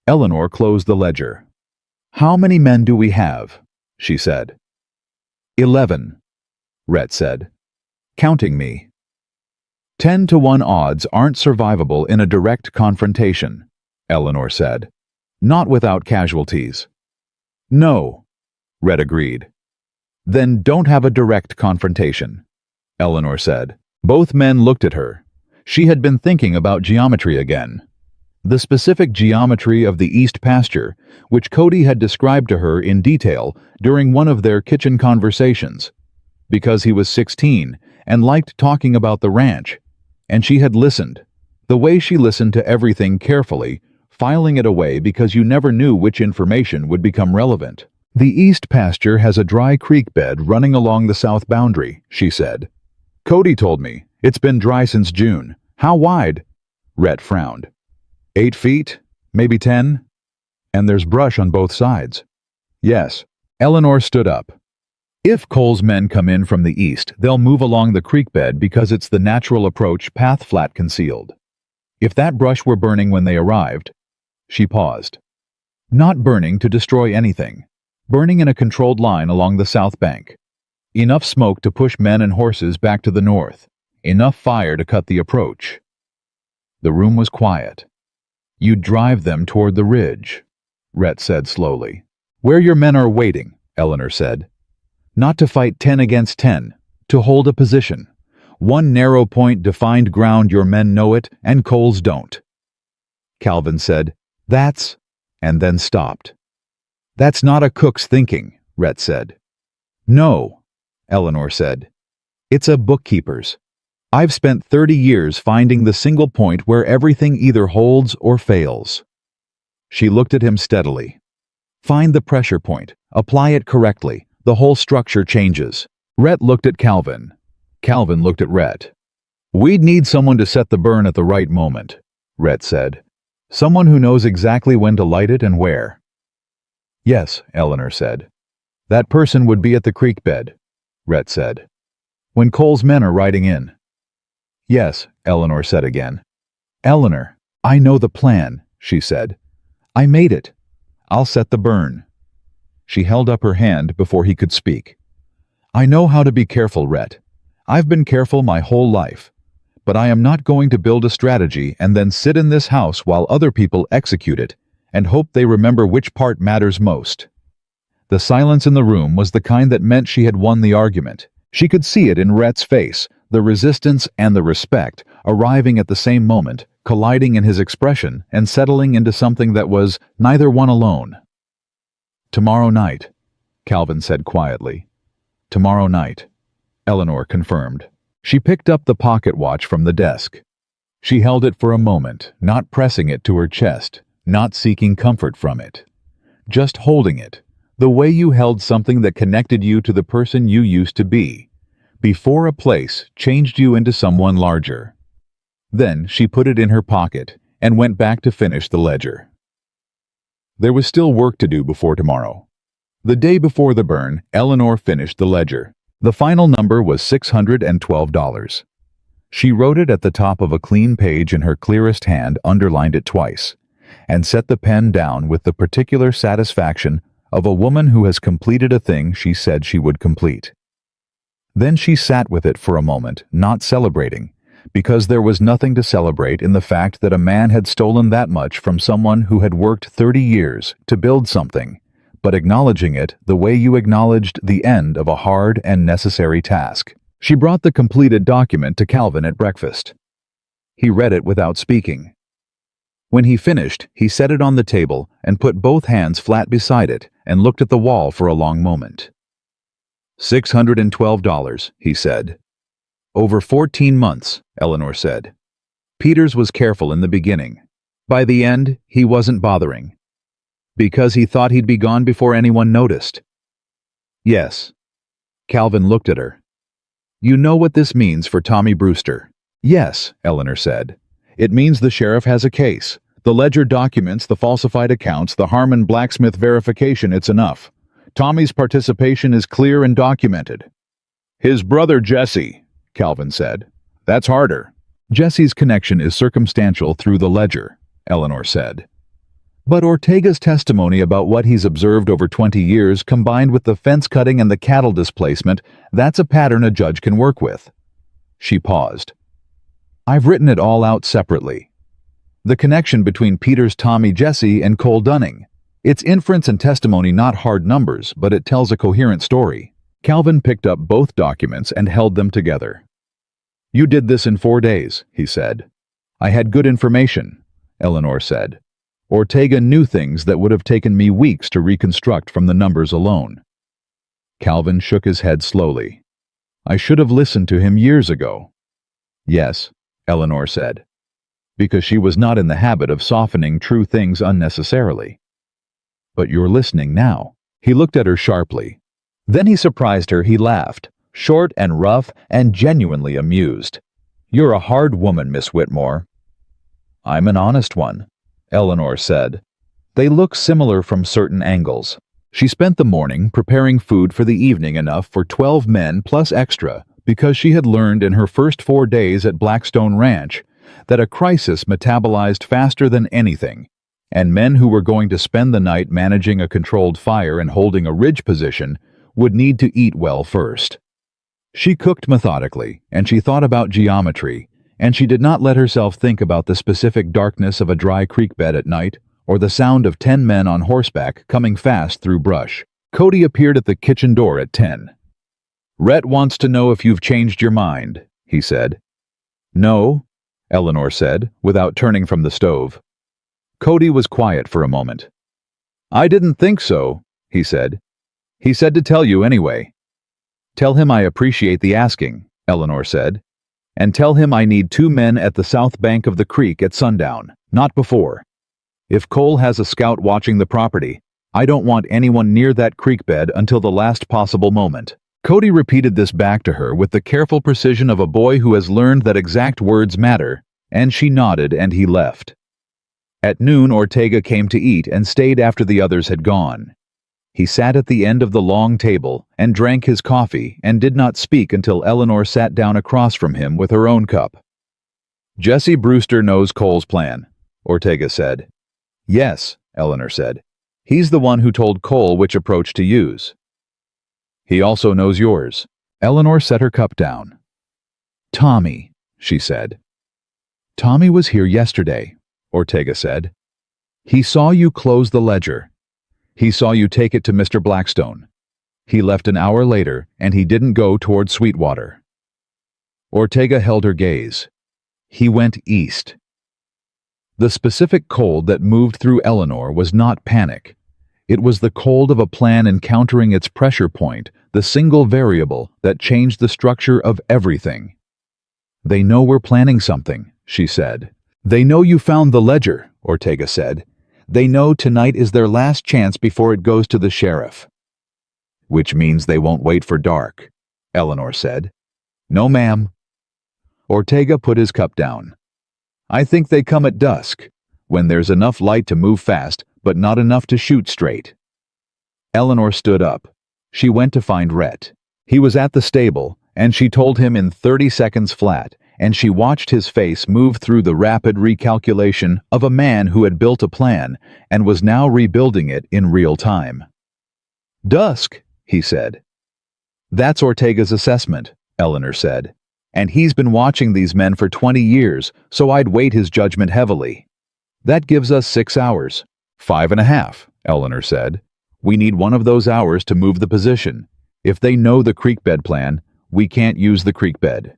Eleanor closed the ledger. "How many men do we have?" she said. 11, Rhett said. "Counting me." 10-to-1 odds aren't survivable in a direct confrontation, Eleanor said. "Not without casualties." "No," Rhett agreed. "Then don't have a direct confrontation," Eleanor said. Both men looked at her. She had been thinking about geometry again. The specific geometry of the east pasture, which Cody had described to her in detail during one of their kitchen conversations. Because he was 16 and liked talking about the ranch, and she had listened, the way she listened to everything carefully, filing it away because you never knew which information would become relevant. "The east pasture has a dry creek bed running along the south boundary," she said. "Cody told me. It's been dry since June. How wide?" Rhett frowned. 8 feet, maybe 10. And there's brush on both sides. "Yes." Eleanor stood up. "If Cole's men come in from the east, they'll move along the creek bed because it's the natural approach path flat concealed. If that brush were burning when they arrived..." She paused. "Not burning to destroy anything. Burning in a controlled line along the south bank. Enough smoke to push men and horses back to the north. Enough fire to cut the approach." The room was quiet. "You'd drive them toward the ridge," Rhett said slowly. "Where your men are waiting," Eleanor said. "Not to fight 10 against 10, to hold a position. One narrow point defined ground, your men know it, and Cole's don't." Calvin said, "That's..." and then stopped. "That's not a cook's thinking," Rhett said. "No," Eleanor said. "It's a bookkeeper's. I've spent 30 years finding the single point where everything either holds or fails." She looked at him steadily. "Find the pressure point, apply it correctly, the whole structure changes." Rhett looked at Calvin. Calvin looked at Rhett. "We'd need someone to set the burn at the right moment," Rhett said. "Someone who knows exactly when to light it and where." "Yes," Eleanor said. "That person would be at the creek bed," Rhett said. "When Cole's men are riding in." "Yes," Eleanor said again. "Eleanor, I know the plan," she said. "I made it. I'll set the burn." She held up her hand before he could speak. "I know how to be careful, Rhett. I've been careful my whole life. But I am not going to build a strategy and then sit in this house while other people execute it and hope they remember which part matters most." The silence in the room was the kind that meant she had won the argument. She could see it in Rhett's face, the resistance and the respect arriving at the same moment, colliding in his expression and settling into something that was neither one alone. "Tomorrow night," Calvin said quietly. "Tomorrow night," Eleanor confirmed. She picked up the pocket watch from the desk. She held it for a moment, not pressing it to her chest, not seeking comfort from it. Just holding it, the way you held something that connected you to the person you used to be. before a place changed you into someone larger. Then she put it in her pocket and went back to finish the ledger. There was still work to do before tomorrow. The day before the burn, Eleanor finished the ledger. The final number was $612. She wrote it at the top of a clean page in her clearest hand, underlined it twice, and set the pen down with the particular satisfaction of a woman who has completed a thing she said she would complete. Then she sat with it for a moment, not celebrating, because there was nothing to celebrate in the fact that a man had stolen that much from someone who had worked 30 years to build something, but acknowledging it the way you acknowledged the end of a hard and necessary task. She brought the completed document to Calvin at breakfast. He read it without speaking. When he finished, he set it on the table and put both hands flat beside it and looked at the wall for a long moment. $612, he said. Over 14 months, Eleanor said. Peters was careful in the beginning. By the end, he wasn't bothering. Because he thought he'd be gone before anyone noticed. Yes. Calvin looked at her. You know what this means for Tommy Brewster. Yes, Eleanor said. It means the sheriff has a case. The ledger documents, the falsified accounts, the Harmon blacksmith verification, it's enough. Tommy's participation is clear and documented. His brother Jesse, Calvin said. That's harder. Jesse's connection is circumstantial through the ledger, Eleanor said. But Ortega's testimony about what he's observed over 20 years, combined with the fence cutting and the cattle displacement, that's a pattern a judge can work with. She paused. I've written it all out separately. The connection between Peters, Tommy, Jesse, and Cole Dunning. It's inference and testimony, not hard numbers, but it tells a coherent story. Calvin picked up both documents and held them together. You did this in 4 days, he said. I had good information, Eleanor said. Ortega knew things that would have taken me weeks to reconstruct from the numbers alone. Calvin shook his head slowly. I should have listened to him years ago. Yes, Eleanor said, because she was not in the habit of softening true things unnecessarily. But you're listening now. He looked at her sharply. Then he surprised her. He laughed, short and rough and genuinely amused. You're a hard woman, Miss Whitmore. I'm an honest one, Eleanor said. They look similar from certain angles. She spent the morning preparing food for the evening, enough for 12 men plus extra, because she had learned in her first 4 days at Blackstone Ranch that a crisis metabolized faster than anything, and men who were going to spend the night managing a controlled fire and holding a ridge position would need to eat well first. She cooked methodically, and she thought about geometry, and she did not let herself think about the specific darkness of a dry creek bed at night or the sound of 10 men on horseback coming fast through brush. Cody appeared at the kitchen door at 10. Rhett wants to know if you've changed your mind, he said. No, Eleanor said, without turning from the stove. Cody was quiet for a moment. I didn't think so, he said. He said to tell you anyway. Tell him I appreciate the asking, Eleanor said. And tell him I need 2 men at the south bank of the creek at sundown, not before. If Cole has a scout watching the property, I don't want anyone near that creek bed until the last possible moment. Cody repeated this back to her with the careful precision of a boy who has learned that exact words matter, and she nodded and he left. At noon, Ortega came to eat and stayed after the others had gone. He sat at the end of the long table and drank his coffee and did not speak until Eleanor sat down across from him with her own cup. Jesse Brewster knows Cole's plan, Ortega said. Yes, Eleanor said. He's the one who told Cole which approach to use. He also knows yours. Eleanor set her cup down. Tommy, she said. Tommy was here yesterday, Ortega said. He saw you close the ledger. He saw you take it to Mr. Blackstone. He left an hour later, and he didn't go toward Sweetwater. Ortega held her gaze. He went east. The specific cold that moved through Eleanor was not panic. It was the cold of a plan encountering its pressure point, the single variable that changed the structure of everything. They know we're planning something, she said. They know you found the ledger, Ortega said. They know tonight is their last chance before it goes to the sheriff. Which means they won't wait for dark, Eleanor said. No, ma'am. Ortega put his cup down. I think they come at dusk, when there's enough light to move fast, but not enough to shoot straight. Eleanor stood up. She went to find Rhett. He was at the stable, and she told him in 30 seconds flat, and she watched his face move through the rapid recalculation of a man who had built a plan and was now rebuilding it in real time. Dusk, he said. That's Ortega's assessment, Eleanor said. And he's been watching these men for 20 years, so I'd weight his judgment heavily. That gives us 6 hours. 5.5, Eleanor said. We need one of those hours to move the position. If they know the creek bed plan, we can't use the creek bed.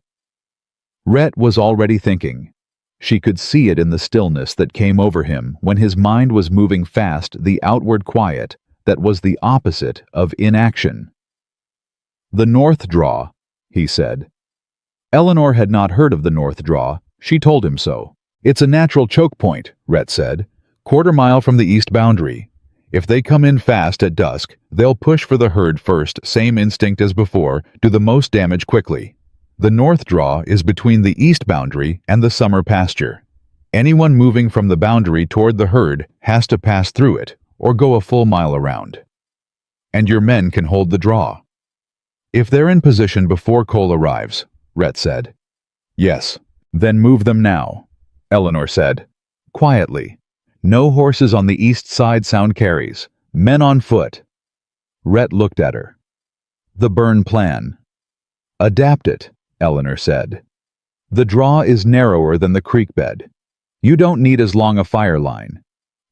Rhett was already thinking. She could see it in the stillness that came over him when his mind was moving fast, the outward quiet that was the opposite of inaction. The North Draw, he said. Eleanor had not heard of the North Draw. She told him so. It's a natural choke point, Rhett said. 1/4 mile from the east boundary. If they come in fast at dusk, they'll push for the herd first, same instinct as before, do the most damage quickly. The North Draw is between the east boundary and the summer pasture. Anyone moving from the boundary toward the herd has to pass through it or go a full mile around. And your men can hold the draw. If they're in position before Cole arrives, Rhett said. Yes, then move them now, Eleanor said. Quietly. No horses on the east side sound carries. Men on foot. Rhett looked at her. The burn plan. Adapt it, Eleanor said. The draw is narrower than the creek bed. You don't need as long a fire line.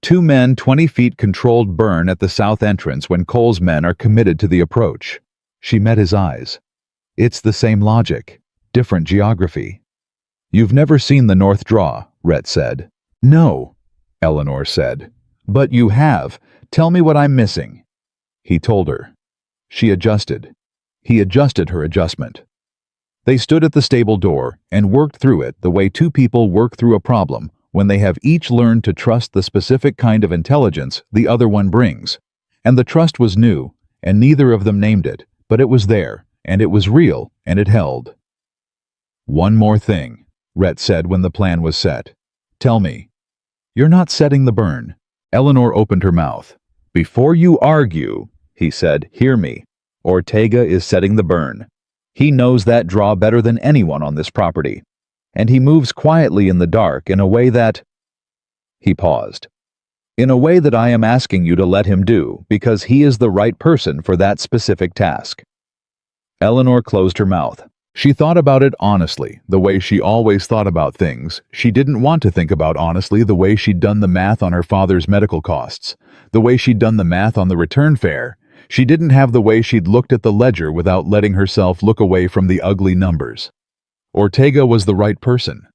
2 men 20 feet controlled burn at the south entrance when Cole's men are committed to the approach. She met his eyes. It's the same logic, different geography. You've never seen the North Draw, Rhett said. No, Eleanor said. But you have. Tell me what I'm missing. He told her. She adjusted. He adjusted her adjustment. They stood at the stable door and worked through it the way 2 people work through a problem when they have each learned to trust the specific kind of intelligence the other one brings. And the trust was new, and neither of them named it, but it was there, and it was real, and it held. One more thing, Rhett said when the plan was set. Tell me. You're not setting the burn. Eleanor opened her mouth. Before you argue, he said, hear me. Ortega is setting the burn. He knows that draw better than anyone on this property. And he moves quietly in the dark in a way that... He paused. In a way that I am asking you to let him do, because he is the right person for that specific task. Eleanor closed her mouth. She thought about it honestly, the way she always thought about things. She didn't want to think about honestly the way she'd done the math on her father's medical costs, the way she'd done the math on the return fare. She didn't have the way she'd looked at the ledger without letting herself look away from the ugly numbers. Ortega was the right person.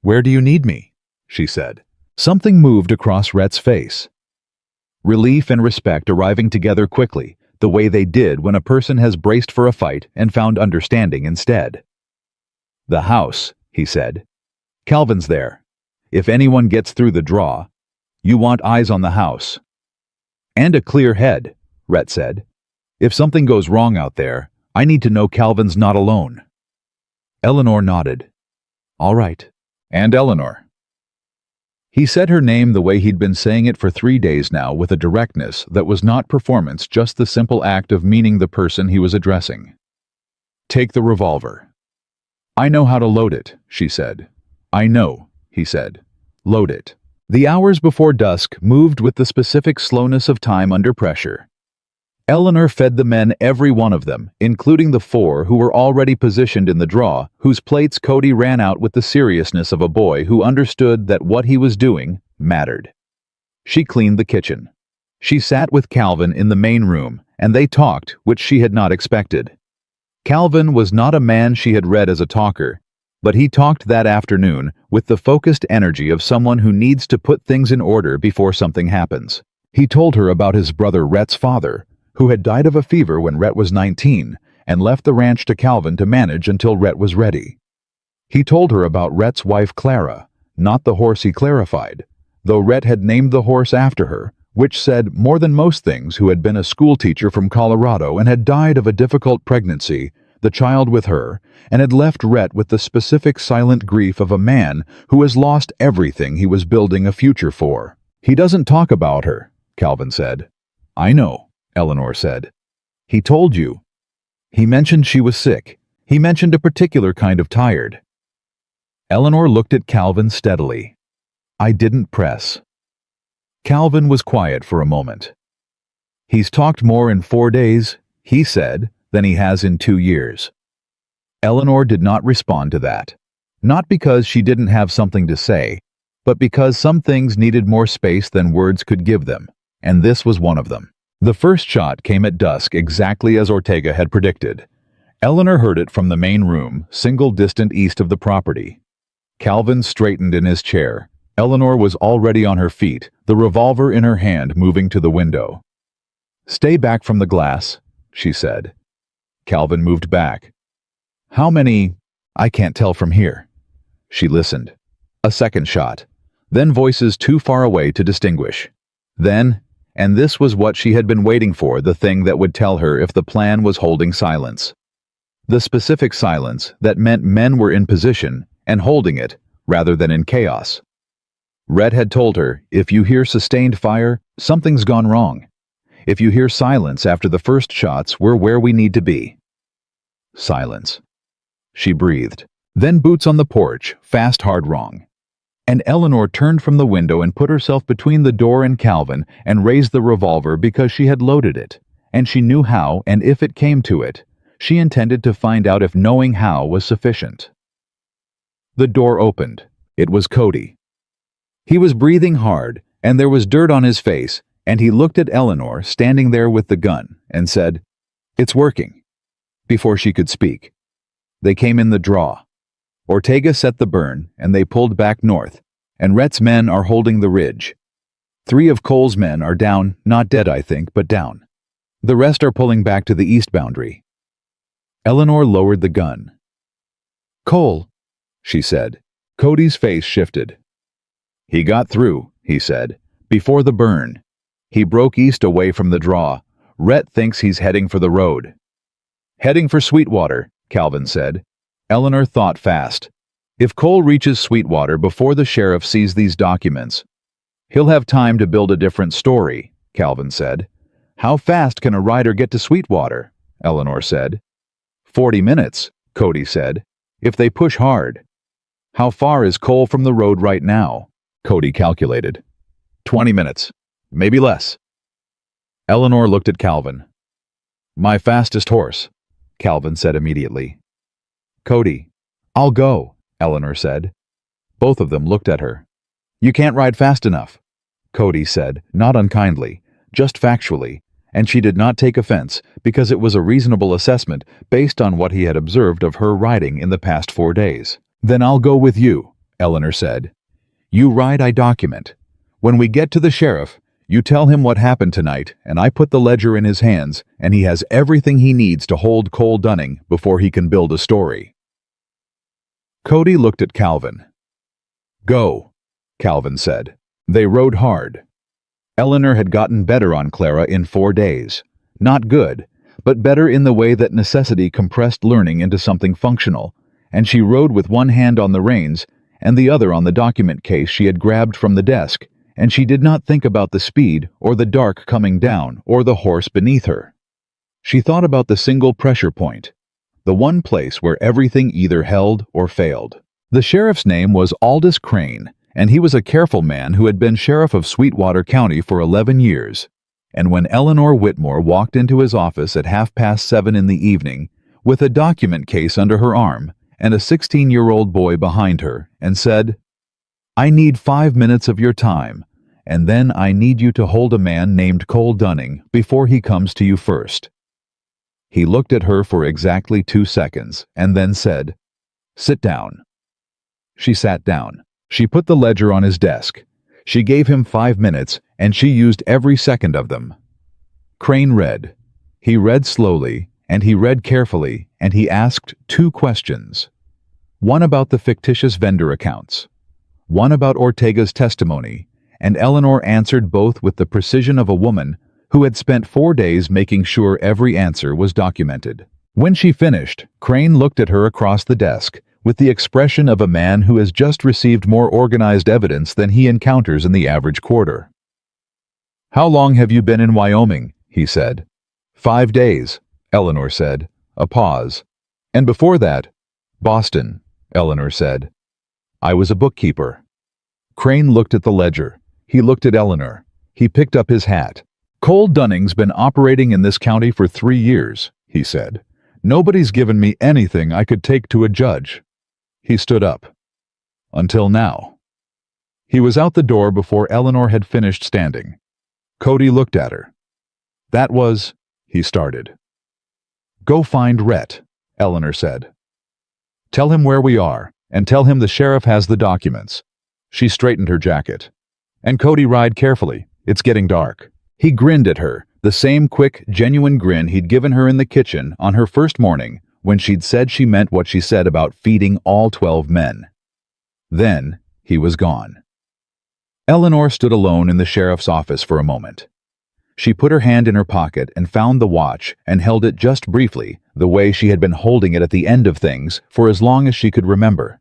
Where do you need me? She said. Something moved across Rhett's face. Relief and respect arriving together quickly, the way they did when a person has braced for a fight and found understanding instead. The house, he said. Calvin's there. If anyone gets through the draw, you want eyes on the house. And a clear head, Rhett said. If something goes wrong out there, I need to know Calvin's not alone. Eleanor nodded. All right. And Eleanor. He said her name the way he'd been saying it for 3 days now with a directness that was not performance, just the simple act of meaning the person he was addressing. Take the revolver. I know how to load it, she said. I know, he said. Load it. The hours before dusk moved with the specific slowness of time under pressure. Eleanor fed the men, every one of them, including the 4 who were already positioned in the draw, whose plates Cody ran out with the seriousness of a boy who understood that what he was doing mattered. She cleaned the kitchen. She sat with Calvin in the main room, and they talked, which she had not expected. Calvin was not a man she had read as a talker, but he talked that afternoon with the focused energy of someone who needs to put things in order before something happens. He told her about his brother Rhett's father, who had died of a fever when Rhett was 19 and left the ranch to Calvin to manage until Rhett was ready. He told her about Rhett's wife Clara, not the horse he clarified, though Rhett had named the horse after her, which said more than most things, who had been a schoolteacher from Colorado and had died of a difficult pregnancy the child with her, and had left Rhett with the specific silent grief of a man who has lost everything he was building a future for. "He doesn't talk about her," Calvin said. "I know," Eleanor said. "He told you. He mentioned she was sick. He mentioned a particular kind of tired." Eleanor looked at Calvin steadily. "I didn't press." Calvin was quiet for a moment. "He's talked more in 4 days," he said, "than he has in 2 years. Eleanor did not respond to that. Not because she didn't have something to say, but because some things needed more space than words could give them, and this was one of them. The first shot came at dusk exactly as Ortega had predicted. Eleanor heard it from the main room, single distant east of the property. Calvin straightened in his chair. Eleanor was already on her feet, the revolver in her hand, moving to the window. "Stay back from the glass," she said. Calvin moved back. "How many? I can't tell from here." She listened. A second shot. Then voices too far away to distinguish. Then, and this was what she had been waiting for, the thing that would tell her if the plan was holding silence. The specific silence that meant men were in position and holding it, rather than in chaos. Rhett had told her, if you hear sustained fire, something's gone wrong. If you hear silence after the first shots, we're where we need to be. Silence. She breathed. Then boots on the porch, fast, hard, wrong. And Eleanor turned from the window and put herself between the door and Calvin and raised the revolver because she had loaded it, and she knew how, and if it came to it, she intended to find out if knowing how was sufficient. The door opened. It was Cody. He was breathing hard, and there was dirt on his face, and he looked at Eleanor standing there with the gun and said, "It's working," before she could speak. They came in the draw. Ortega set the burn, and they pulled back north, and Rhett's men are holding the ridge. 3 of Cole's men are down, not dead I think, but down. The rest are pulling back to the east boundary. Eleanor lowered the gun. "Cole," she said. Cody's face shifted. "He got through," he said, "before the burn. He broke east away from the draw. Rhett thinks he's heading for the road." "Heading for Sweetwater," Calvin said. Eleanor thought fast. If Cole reaches Sweetwater before the sheriff sees these documents, he'll have time to build a different story, Calvin said. "How fast can a rider get to Sweetwater?" Eleanor said. 40 minutes, Cody said, "if they push hard." "How far is Cole from the road right now?" Cody calculated. 20 minutes, maybe less. Eleanor looked at Calvin. "My fastest horse," Calvin said immediately. "Cody, I'll go," Eleanor said. Both of them looked at her. "You can't ride fast enough," Cody said, not unkindly, just factually, and she did not take offense because it was a reasonable assessment based on what he had observed of her riding in the past 4 days. "Then I'll go with you," Eleanor said. "You ride, I document. When we get to the sheriff, you tell him what happened tonight, and I put the ledger in his hands, and he has everything he needs to hold Cole Dunning before he can build a story." Cody looked at Calvin. "Go," Calvin said. They rode hard. Eleanor had gotten better on Clara in 4 days. Not good, but better in the way that necessity compressed learning into something functional, and she rode with one hand on the reins and the other on the document case she had grabbed from the desk, and she did not think about the speed or the dark coming down or the horse beneath her. She thought about the single pressure point, the one place where everything either held or failed. The sheriff's name was Aldous Crane, and he was a careful man who had been sheriff of Sweetwater County for 11 years. And when Eleanor Whitmore walked into his office at 7:30 in the evening, with a document case under her arm and a 16-year-old boy behind her, and said, "I need 5 minutes of your time, and then I need you to hold a man named Cole Dunning before he comes to you first." He looked at her for exactly 2 seconds, and then said, "Sit down." She sat down. She put the ledger on his desk. She gave him 5 minutes, and she used every second of them. Crane read. He read slowly, and he read carefully, and he asked 2 questions. One about the fictitious vendor accounts. One about Ortega's testimony, and Eleanor answered both with the precision of a woman who had spent 4 days making sure every answer was documented. When she finished, Crane looked at her across the desk, with the expression of a man who has just received more organized evidence than he encounters in the average quarter. "How long have you been in Wyoming?" he said. "5 days, Eleanor said. A pause. "And before that?" "Boston," Eleanor said. "I was a bookkeeper." Crane looked at the ledger. He looked at Eleanor. He picked up his hat. "Cole Dunning's been operating in this county for 3 years, he said. "Nobody's given me anything I could take to a judge." He stood up. "Until now." He was out the door before Eleanor had finished standing. Cody looked at her. "That was," he started. "Go find Rhett," Eleanor said. "Tell him where we are, and tell him the sheriff has the documents." She straightened her jacket. "And Cody, ride carefully. It's getting dark." He grinned at her, the same quick, genuine grin he'd given her in the kitchen on her first morning when she'd said she meant what she said about feeding all 12 men. Then, he was gone. Eleanor stood alone in the sheriff's office for a moment. She put her hand in her pocket and found the watch and held it just briefly, the way she had been holding it at the end of things for as long as she could remember.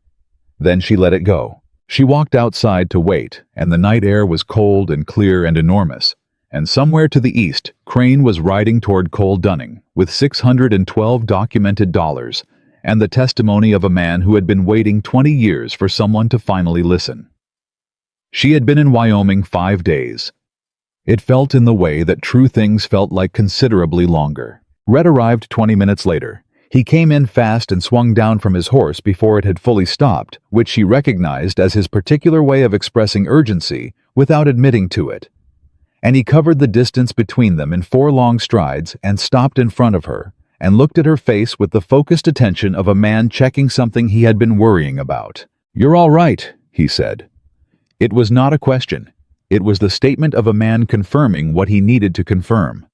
Then she let it go. She walked outside to wait, and the night air was cold and clear and enormous. And somewhere to the east, Crane was riding toward Cole Dunning with $612 documented dollars and the testimony of a man who had been waiting 20 years for someone to finally listen. She had been in Wyoming 5 days. It felt in the way that true things felt like considerably longer. Rhett arrived 20 minutes later. He came in fast and swung down from his horse before it had fully stopped, which she recognized as his particular way of expressing urgency without admitting to it. And he covered the distance between them in 4 long strides and stopped in front of her and looked at her face with the focused attention of a man checking something he had been worrying about. "You're all right," he said. It was not a question. It was the statement of a man confirming what he needed to confirm.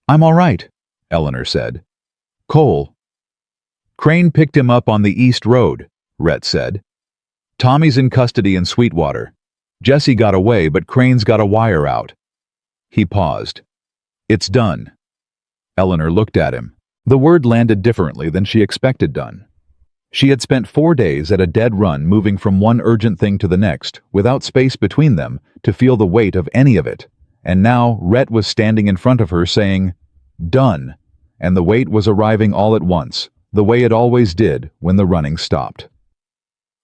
"I'm all right," Eleanor said. "Cole." "Crane picked him up on the East Road," Rhett said. "Tommy's in custody in Sweetwater. Jesse got away, but Crane's got a wire out." He paused. "It's done." Eleanor looked at him. The word landed differently than she expected done. She had spent 4 days at a dead run moving from one urgent thing to the next, without space between them to feel the weight of any of it, and now Rhett was standing in front of her saying, "Done," and the weight was arriving all at once, the way it always did when the running stopped.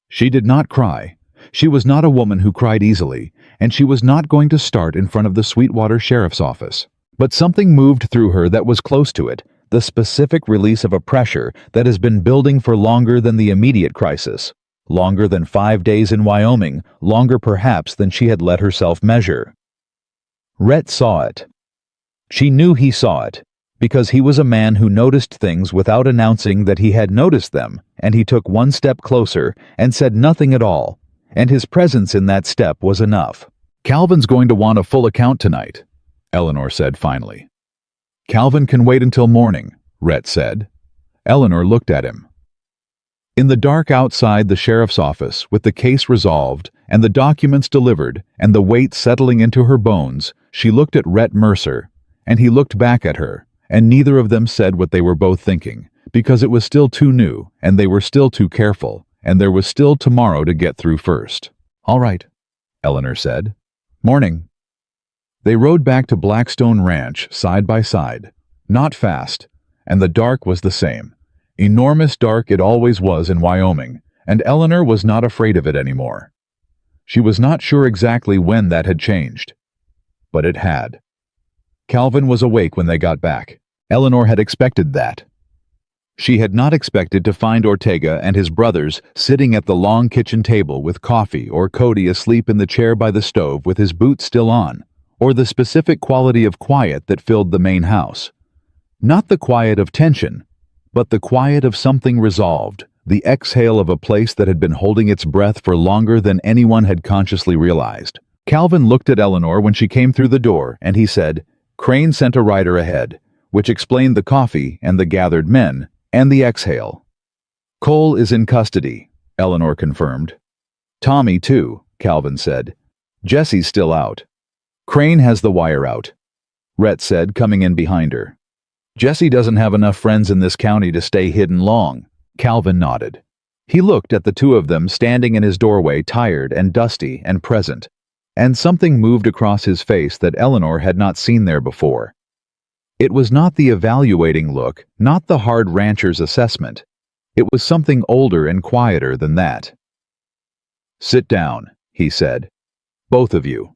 She did not cry. She was not a woman who cried easily, and she was not going to start in front of the Sweetwater Sheriff's Office. But something moved through her that was close to it, the specific release of a pressure that has been building for longer than the immediate crisis, longer than 5 days in Wyoming, longer perhaps than she had let herself measure. Rhett saw it. She knew he saw it, because he was a man who noticed things without announcing that he had noticed them, and he took one step closer and said nothing at all, and his presence in that step was enough. "Calvin's going to want a full account tonight," Eleanor said finally. "Calvin can wait until morning," Rhett said. Eleanor looked at him. In the dark outside the sheriff's office, with the case resolved and the documents delivered and the weight settling into her bones, she looked at Rhett Mercer, and he looked back at her, and neither of them said what they were both thinking, because it was still too new, and they were still too careful, and there was still tomorrow to get through first. "All right," Eleanor said. "Morning." They rode back to Blackstone Ranch side by side, not fast, and the dark was the same. Enormous dark it always was in Wyoming, and Eleanor was not afraid of it anymore. She was not sure exactly when that had changed, but it had. Calvin was awake when they got back. Eleanor had expected that. She had not expected to find Ortega and his brothers sitting at the long kitchen table with coffee, or Cody asleep in the chair by the stove with his boots still on, or the specific quality of quiet that filled the main house. Not the quiet of tension, but the quiet of something resolved, the exhale of a place that had been holding its breath for longer than anyone had consciously realized. Calvin looked at Eleanor when she came through the door, and he said, "Crane sent a rider ahead," which explained the coffee and the gathered men, and the exhale. "Cole is in custody," Eleanor confirmed. "Tommy, too," Calvin said. "Jesse's still out. Crane has the wire out," Rhett said, coming in behind her. Jesse doesn't have enough friends in this county to stay hidden long. Calvin nodded. He looked at the two of them standing in his doorway, tired and dusty and present, and something moved across his face that Eleanor had not seen there before. It was not the evaluating look, not the hard rancher's assessment. It was something older and quieter than that. "Sit down," he said. "Both of you."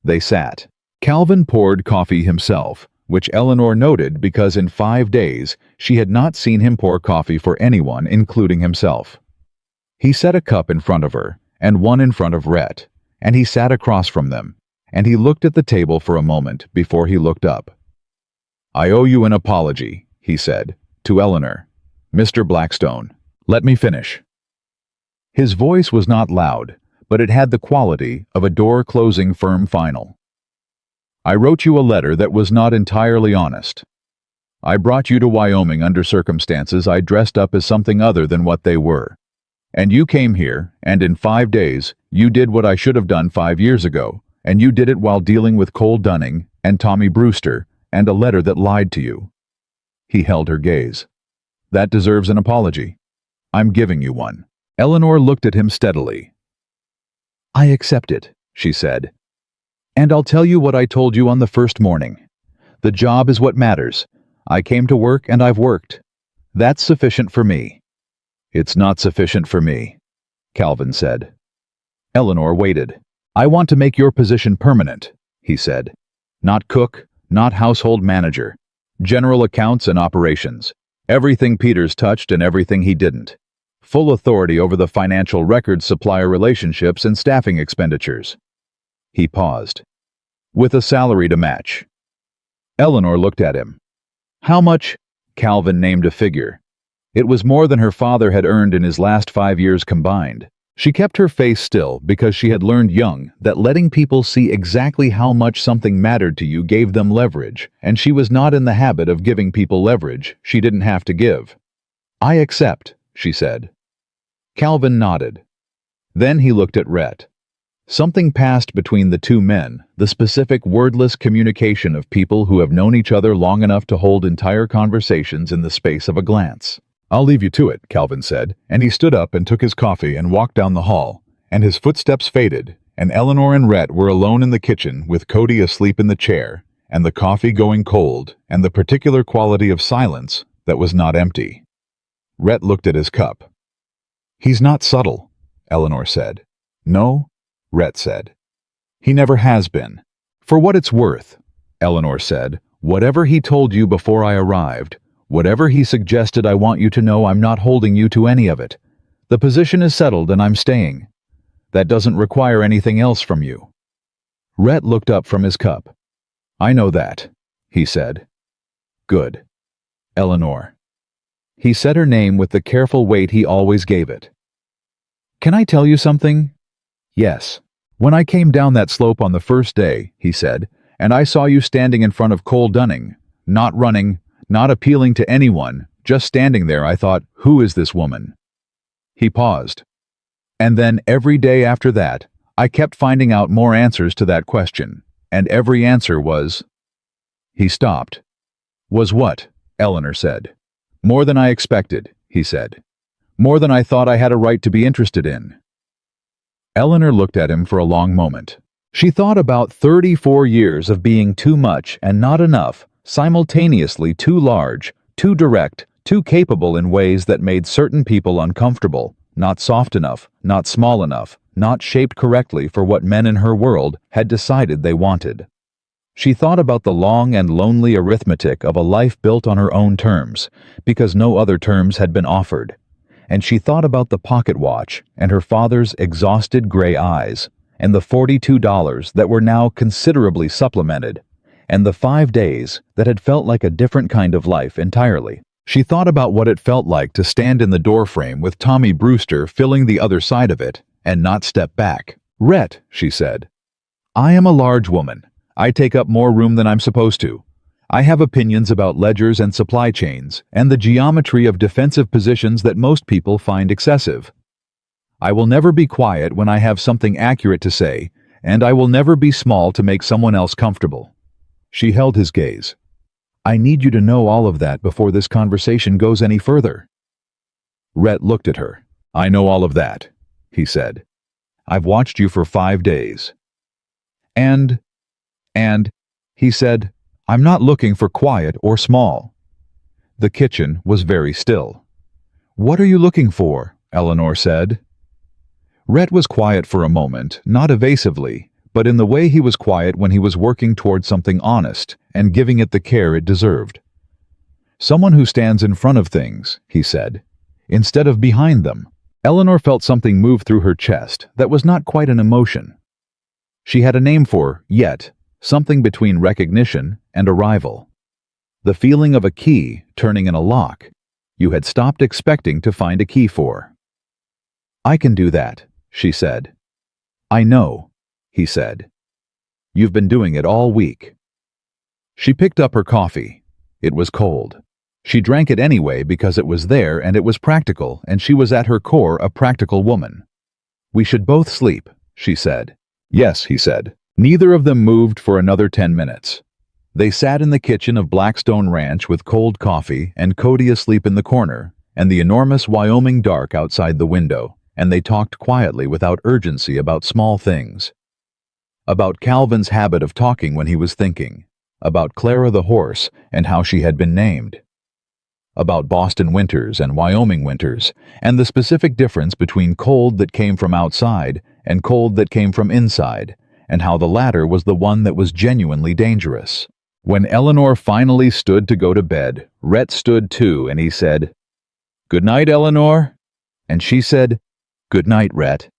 They sat. Calvin poured coffee himself, which Eleanor noted because in 5 days she had not seen him pour coffee for anyone, including himself. He set a cup in front of her, and one in front of Rhett, and he sat across from them, and he looked at the table for a moment before he looked up. "I owe you an apology," he said, to Eleanor. "Mr. Blackstone, let me finish." His voice was not loud, but it had the quality of a door-closing firm final. "I wrote you a letter that was not entirely honest. I brought you to Wyoming under circumstances I dressed up as something other than what they were. And you came here, and in 5 days, you did what I should have done 5 years ago, and you did it while dealing with Cole Dunning and Tommy Brewster and a letter that lied to you." He held her gaze. "That deserves an apology. I'm giving you one." Eleanor looked at him steadily. "I accept it," she said. "And I'll tell you what I told you on the first morning. The job is what matters. I came to work and I've worked. That's sufficient for me." "It's not sufficient for me," Calvin said. Eleanor waited. "I want to make your position permanent," he said. "Not cook, not household manager. General accounts and operations. Everything Peters touched and everything he didn't. Full authority over the financial records, supplier relationships, and staffing expenditures." He paused. "With a salary to match." Eleanor looked at him. "How much?" Calvin named a figure. It was more than her father had earned in his last 5 years combined. She kept her face still because she had learned young that letting people see exactly how much something mattered to you gave them leverage, and she was not in the habit of giving people leverage she didn't have to give. "I accept," she said. Calvin nodded. Then he looked at Rhett. Something passed between the two men, the specific wordless communication of people who have known each other long enough to hold entire conversations in the space of a glance. "I'll leave you to it," Calvin said, and he stood up and took his coffee and walked down the hall, and his footsteps faded, and Eleanor and Rhett were alone in the kitchen with Cody asleep in the chair, and the coffee going cold, and the particular quality of silence that was not empty. Rhett looked at his cup. "He's not subtle," Eleanor said. "No," Rhett said. "He never has been. For what it's worth," Eleanor said, "whatever he told you before I arrived, whatever he suggested, I want you to know I'm not holding you to any of it. The position is settled and I'm staying. That doesn't require anything else from you." Rhett looked up from his cup. "I know that," he said. "Good. Eleanor." He said her name with the careful weight he always gave it. "Can I tell you something?" "Yes. When I came down that slope on the first day," he said, "and I saw you standing in front of Cole Dunning, not running, not appealing to anyone, just standing there, I thought, who is this woman?" He paused. "And then every day after that, I kept finding out more answers to that question, and every answer was—" He stopped. "Was what?" Eleanor said. "More than I expected," he said. "More than I thought I had a right to be interested in." Eleanor looked at him for a long moment. She thought about 34 years of being too much and not enough, simultaneously too large, too direct, too capable in ways that made certain people uncomfortable, not soft enough, not small enough, not shaped correctly for what men in her world had decided they wanted. She thought about the long and lonely arithmetic of a life built on her own terms, because no other terms had been offered. And she thought about the pocket watch and her father's exhausted gray eyes, and the $42 that were now considerably supplemented, and the 5 days that had felt like a different kind of life entirely. She thought about what it felt like to stand in the doorframe with Tommy Brewster filling the other side of it and not step back. "Rhett," she said, "I am a large woman. I take up more room than I'm supposed to. I have opinions about ledgers and supply chains and the geometry of defensive positions that most people find excessive. I will never be quiet when I have something accurate to say, and I will never be small to make someone else comfortable." She held his gaze. I need you to know all of that before this conversation goes any further. Rhett looked at her. I know all of that, he said. I've watched you for 5 days. And, he said, I'm not looking for quiet or small. The kitchen was very still. What are you looking for? Eleanor said. Rhett was quiet for a moment, not evasively, but in the way he was quiet when he was working toward something honest and giving it the care it deserved. Someone who stands in front of things, he said, instead of behind them. Eleanor felt something move through her chest that was not quite an emotion. She had a name for, yet, something between recognition and arrival. The feeling of a key turning in a lock you had stopped expecting to find a key for. I can do that, she said. I know, he said. You've been doing it all week. She picked up her coffee. It was cold. She drank it anyway because it was there and it was practical, and she was at her core a practical woman. We should both sleep, she said. Yes, he said. Neither of them moved for another 10 minutes. They sat in the kitchen of Blackstone Ranch with cold coffee and Cody asleep in the corner, and the enormous Wyoming dark outside the window, and they talked quietly without urgency about small things. About Calvin's habit of talking when he was thinking, about Clara the horse and how she had been named, about Boston winters and Wyoming winters, and the specific difference between cold that came from outside and cold that came from inside, and how the latter was the one that was genuinely dangerous. When Eleanor finally stood to go to bed, Rhett stood too, and he said, "Good night, Eleanor." And she said, "Good night, Rhett."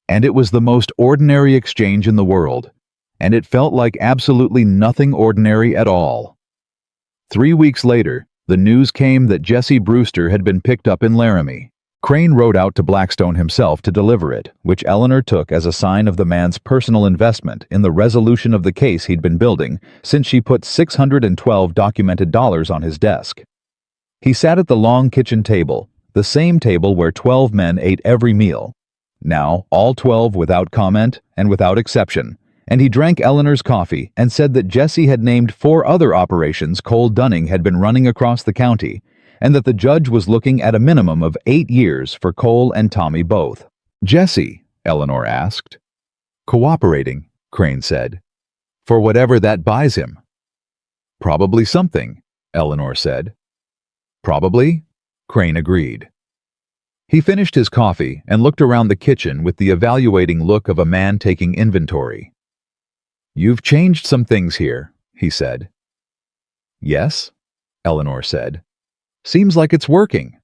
And it was the most ordinary exchange in the world, and it felt like absolutely nothing ordinary at all. 3 weeks later, the news came that Jesse Brewster had been picked up in Laramie. Crane rode out to Blackstone himself to deliver it, which Eleanor took as a sign of the man's personal investment in the resolution of the case he'd been building since she put $612 documented dollars on his desk. He sat at the long kitchen table, the same table where 12 men ate every meal. Now, all 12 without comment and without exception, and he drank Eleanor's coffee and said that Jesse had named 4 other operations Cole Dunning had been running across the county, and that the judge was looking at a minimum of 8 years for Cole and Tommy both. Jesse, Eleanor asked. Cooperating, Crane said. For whatever that buys him. Probably something, Eleanor said. Probably, Crane agreed. He finished his coffee and looked around the kitchen with the evaluating look of a man taking inventory. You've changed some things here, he said. Yes, Eleanor said. Seems like it's working.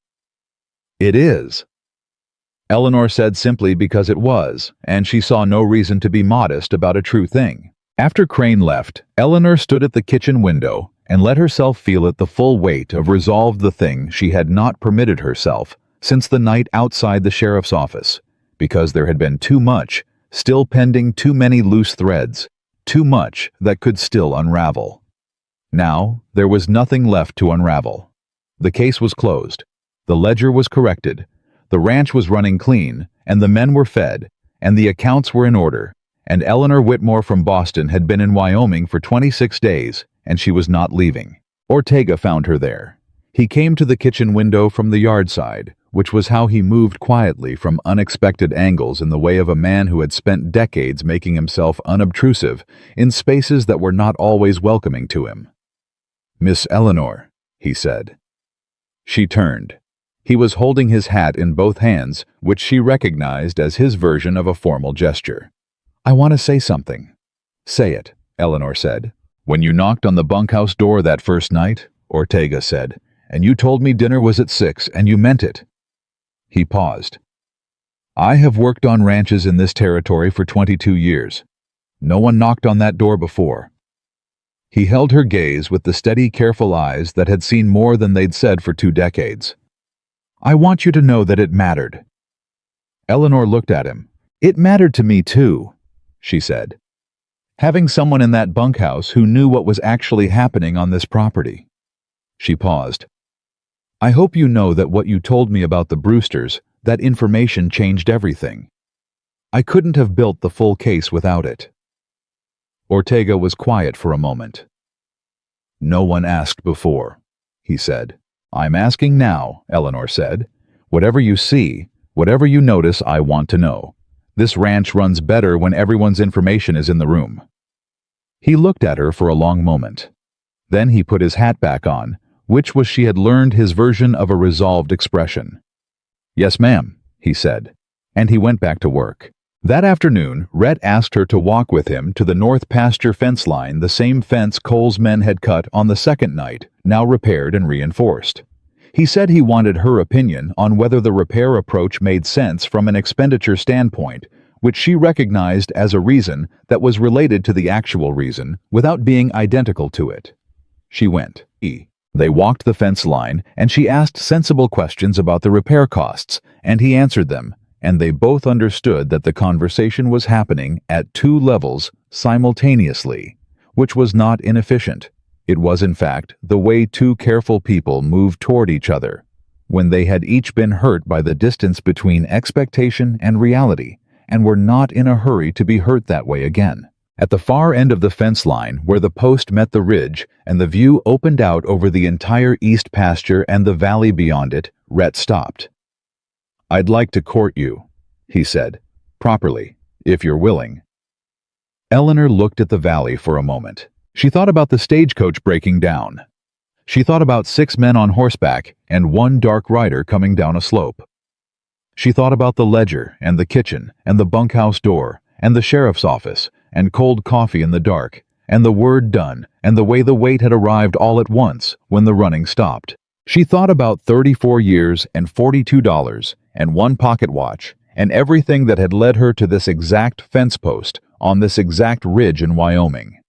It is. Eleanor said simply because it was, and she saw no reason to be modest about a true thing. After Crane left, Eleanor stood at the kitchen window and let herself feel it the full weight of resolve, the thing she had not permitted herself since the night outside the sheriff's office, because there had been too much, still pending too many loose threads, too much that could still unravel. Now, there was nothing left to unravel. The case was closed, the ledger was corrected, the ranch was running clean, and the men were fed, and the accounts were in order, and Eleanor Whitmore from Boston had been in Wyoming for 26 days, and she was not leaving. Ortega found her there. He came to the kitchen window from the yard side, which was how he moved quietly from unexpected angles in the way of a man who had spent decades making himself unobtrusive in spaces that were not always welcoming to him. "Miss Eleanor," he said. She turned. He was holding his hat in both hands, which she recognized as his version of a formal gesture. "I want to say something." "Say it," Eleanor said. "When you knocked on the bunkhouse door that first night," Ortega said, "and you told me dinner was at 6 and you meant it." He paused. "I have worked on ranches in this territory for 22 years. No one knocked on that door before." He held her gaze with the steady, careful eyes that had seen more than they'd said for 2 decades. "I want you to know that it mattered." Eleanor looked at him. "It mattered to me too," she said. "Having someone in that bunkhouse who knew what was actually happening on this property." She paused. "I hope you know that what you told me about the Brewsters, that information changed everything. I couldn't have built the full case without it." Ortega was quiet for a moment. "No one asked before," he said. "I'm asking now," Eleanor said. "Whatever you see, whatever you notice, I want to know. This ranch runs better when everyone's information is in the room." He looked at her for a long moment. Then he put his hat back on, which was she had learned his version of a resolved expression. "Yes, ma'am," he said, and he went back to work. That afternoon, Rhett asked her to walk with him to the north pasture fence line, the same fence Cole's men had cut on the second night, now repaired and reinforced. He said he wanted her opinion on whether the repair approach made sense from an expenditure standpoint, which she recognized as a reason that was related to the actual reason without being identical to it. She went. They walked the fence line, and she asked sensible questions about the repair costs, and he answered them, and they both understood that the conversation was happening at two levels simultaneously, which was not inefficient. It was, in fact, the way two careful people move toward each other, when they had each been hurt by the distance between expectation and reality, and were not in a hurry to be hurt that way again. At the far end of the fence line, where the post met the ridge and the view opened out over the entire east pasture and the valley beyond it, Rhett stopped. "I'd like to court you," he said, "properly, if you're willing." Eleanor looked at the valley for a moment. She thought about the stagecoach breaking down. She thought about 6 men on horseback and 1 dark rider coming down a slope. She thought about the ledger and the kitchen and the bunkhouse door and the sheriff's office and cold coffee in the dark and the word done and the way the weight had arrived all at once when the running stopped. She thought about 34 years and $42 and 1 pocket watch and everything that had led her to this exact fence post on this exact ridge in Wyoming.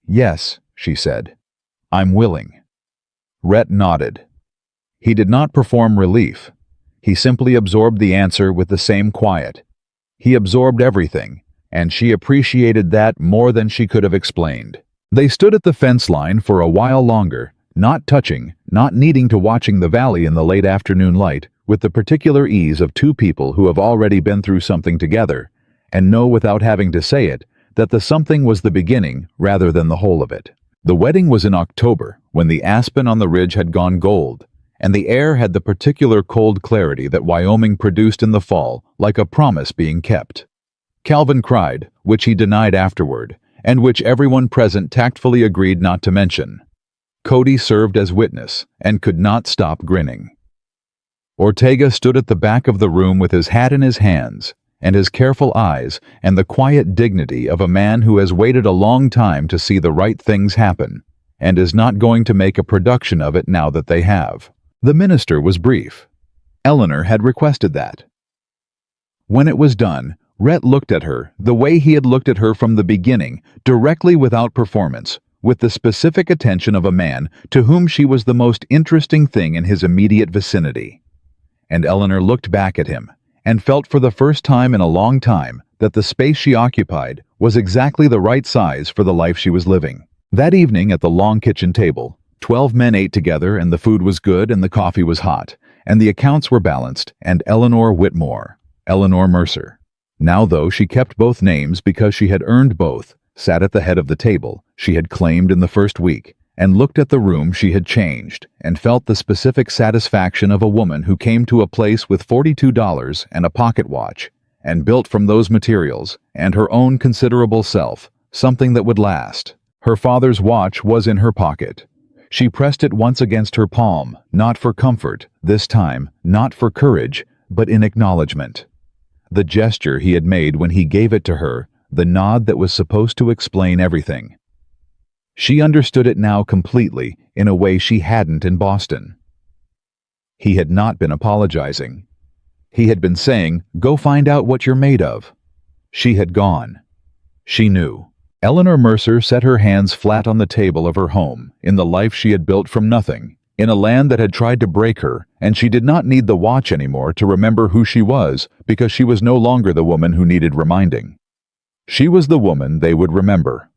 "Yes," she said, "I'm willing." Rhett nodded. He did not perform relief. He simply absorbed the answer with the same quiet. He absorbed everything, and she appreciated that more than she could have explained. They stood at the fence line for a while longer, not touching, not needing to, watching the valley in the late afternoon light, with the particular ease of two people who have already been through something together, and know without having to say it, that the something was the beginning rather than the whole of it. The wedding was in October, when the aspen on the ridge had gone gold, and the air had the particular cold clarity that Wyoming produced in the fall, like a promise being kept. Calvin cried, which he denied afterward, and which everyone present tactfully agreed not to mention. Cody served as witness, and could not stop grinning. Ortega stood at the back of the room with his hat in his hands, and his careful eyes, and the quiet dignity of a man who has waited a long time to see the right things happen, and is not going to make a production of it now that they have. The minister was brief. Eleanor had requested that. When it was done, Rhett looked at her the way he had looked at her from the beginning, directly without performance, with the specific attention of a man to whom she was the most interesting thing in his immediate vicinity. And Eleanor looked back at him, and felt for the first time in a long time that the space she occupied was exactly the right size for the life she was living. That evening at the long kitchen table, 12 men ate together, and the food was good and the coffee was hot, and the accounts were balanced, and Eleanor Whitmore, Eleanor Mercer. Now, though she kept both names because she had earned both, sat at the head of the table she had claimed in the first week, and looked at the room she had changed, and felt the specific satisfaction of a woman who came to a place with $42 and a pocket watch, and built from those materials, and her own considerable self, something that would last. Her father's watch was in her pocket. She pressed it once against her palm, not for comfort, this time, not for courage, but in acknowledgement. The gesture he had made when he gave it to her, the nod that was supposed to explain everything. She understood it now completely, in a way she hadn't in Boston. He had not been apologizing. He had been saying, "Go find out what you're made of." She had gone. She knew. Eleanor Mercer set her hands flat on the table of her home, in the life she had built from nothing, in a land that had tried to break her, and she did not need the watch anymore to remember who she was, because she was no longer the woman who needed reminding. She was the woman they would remember.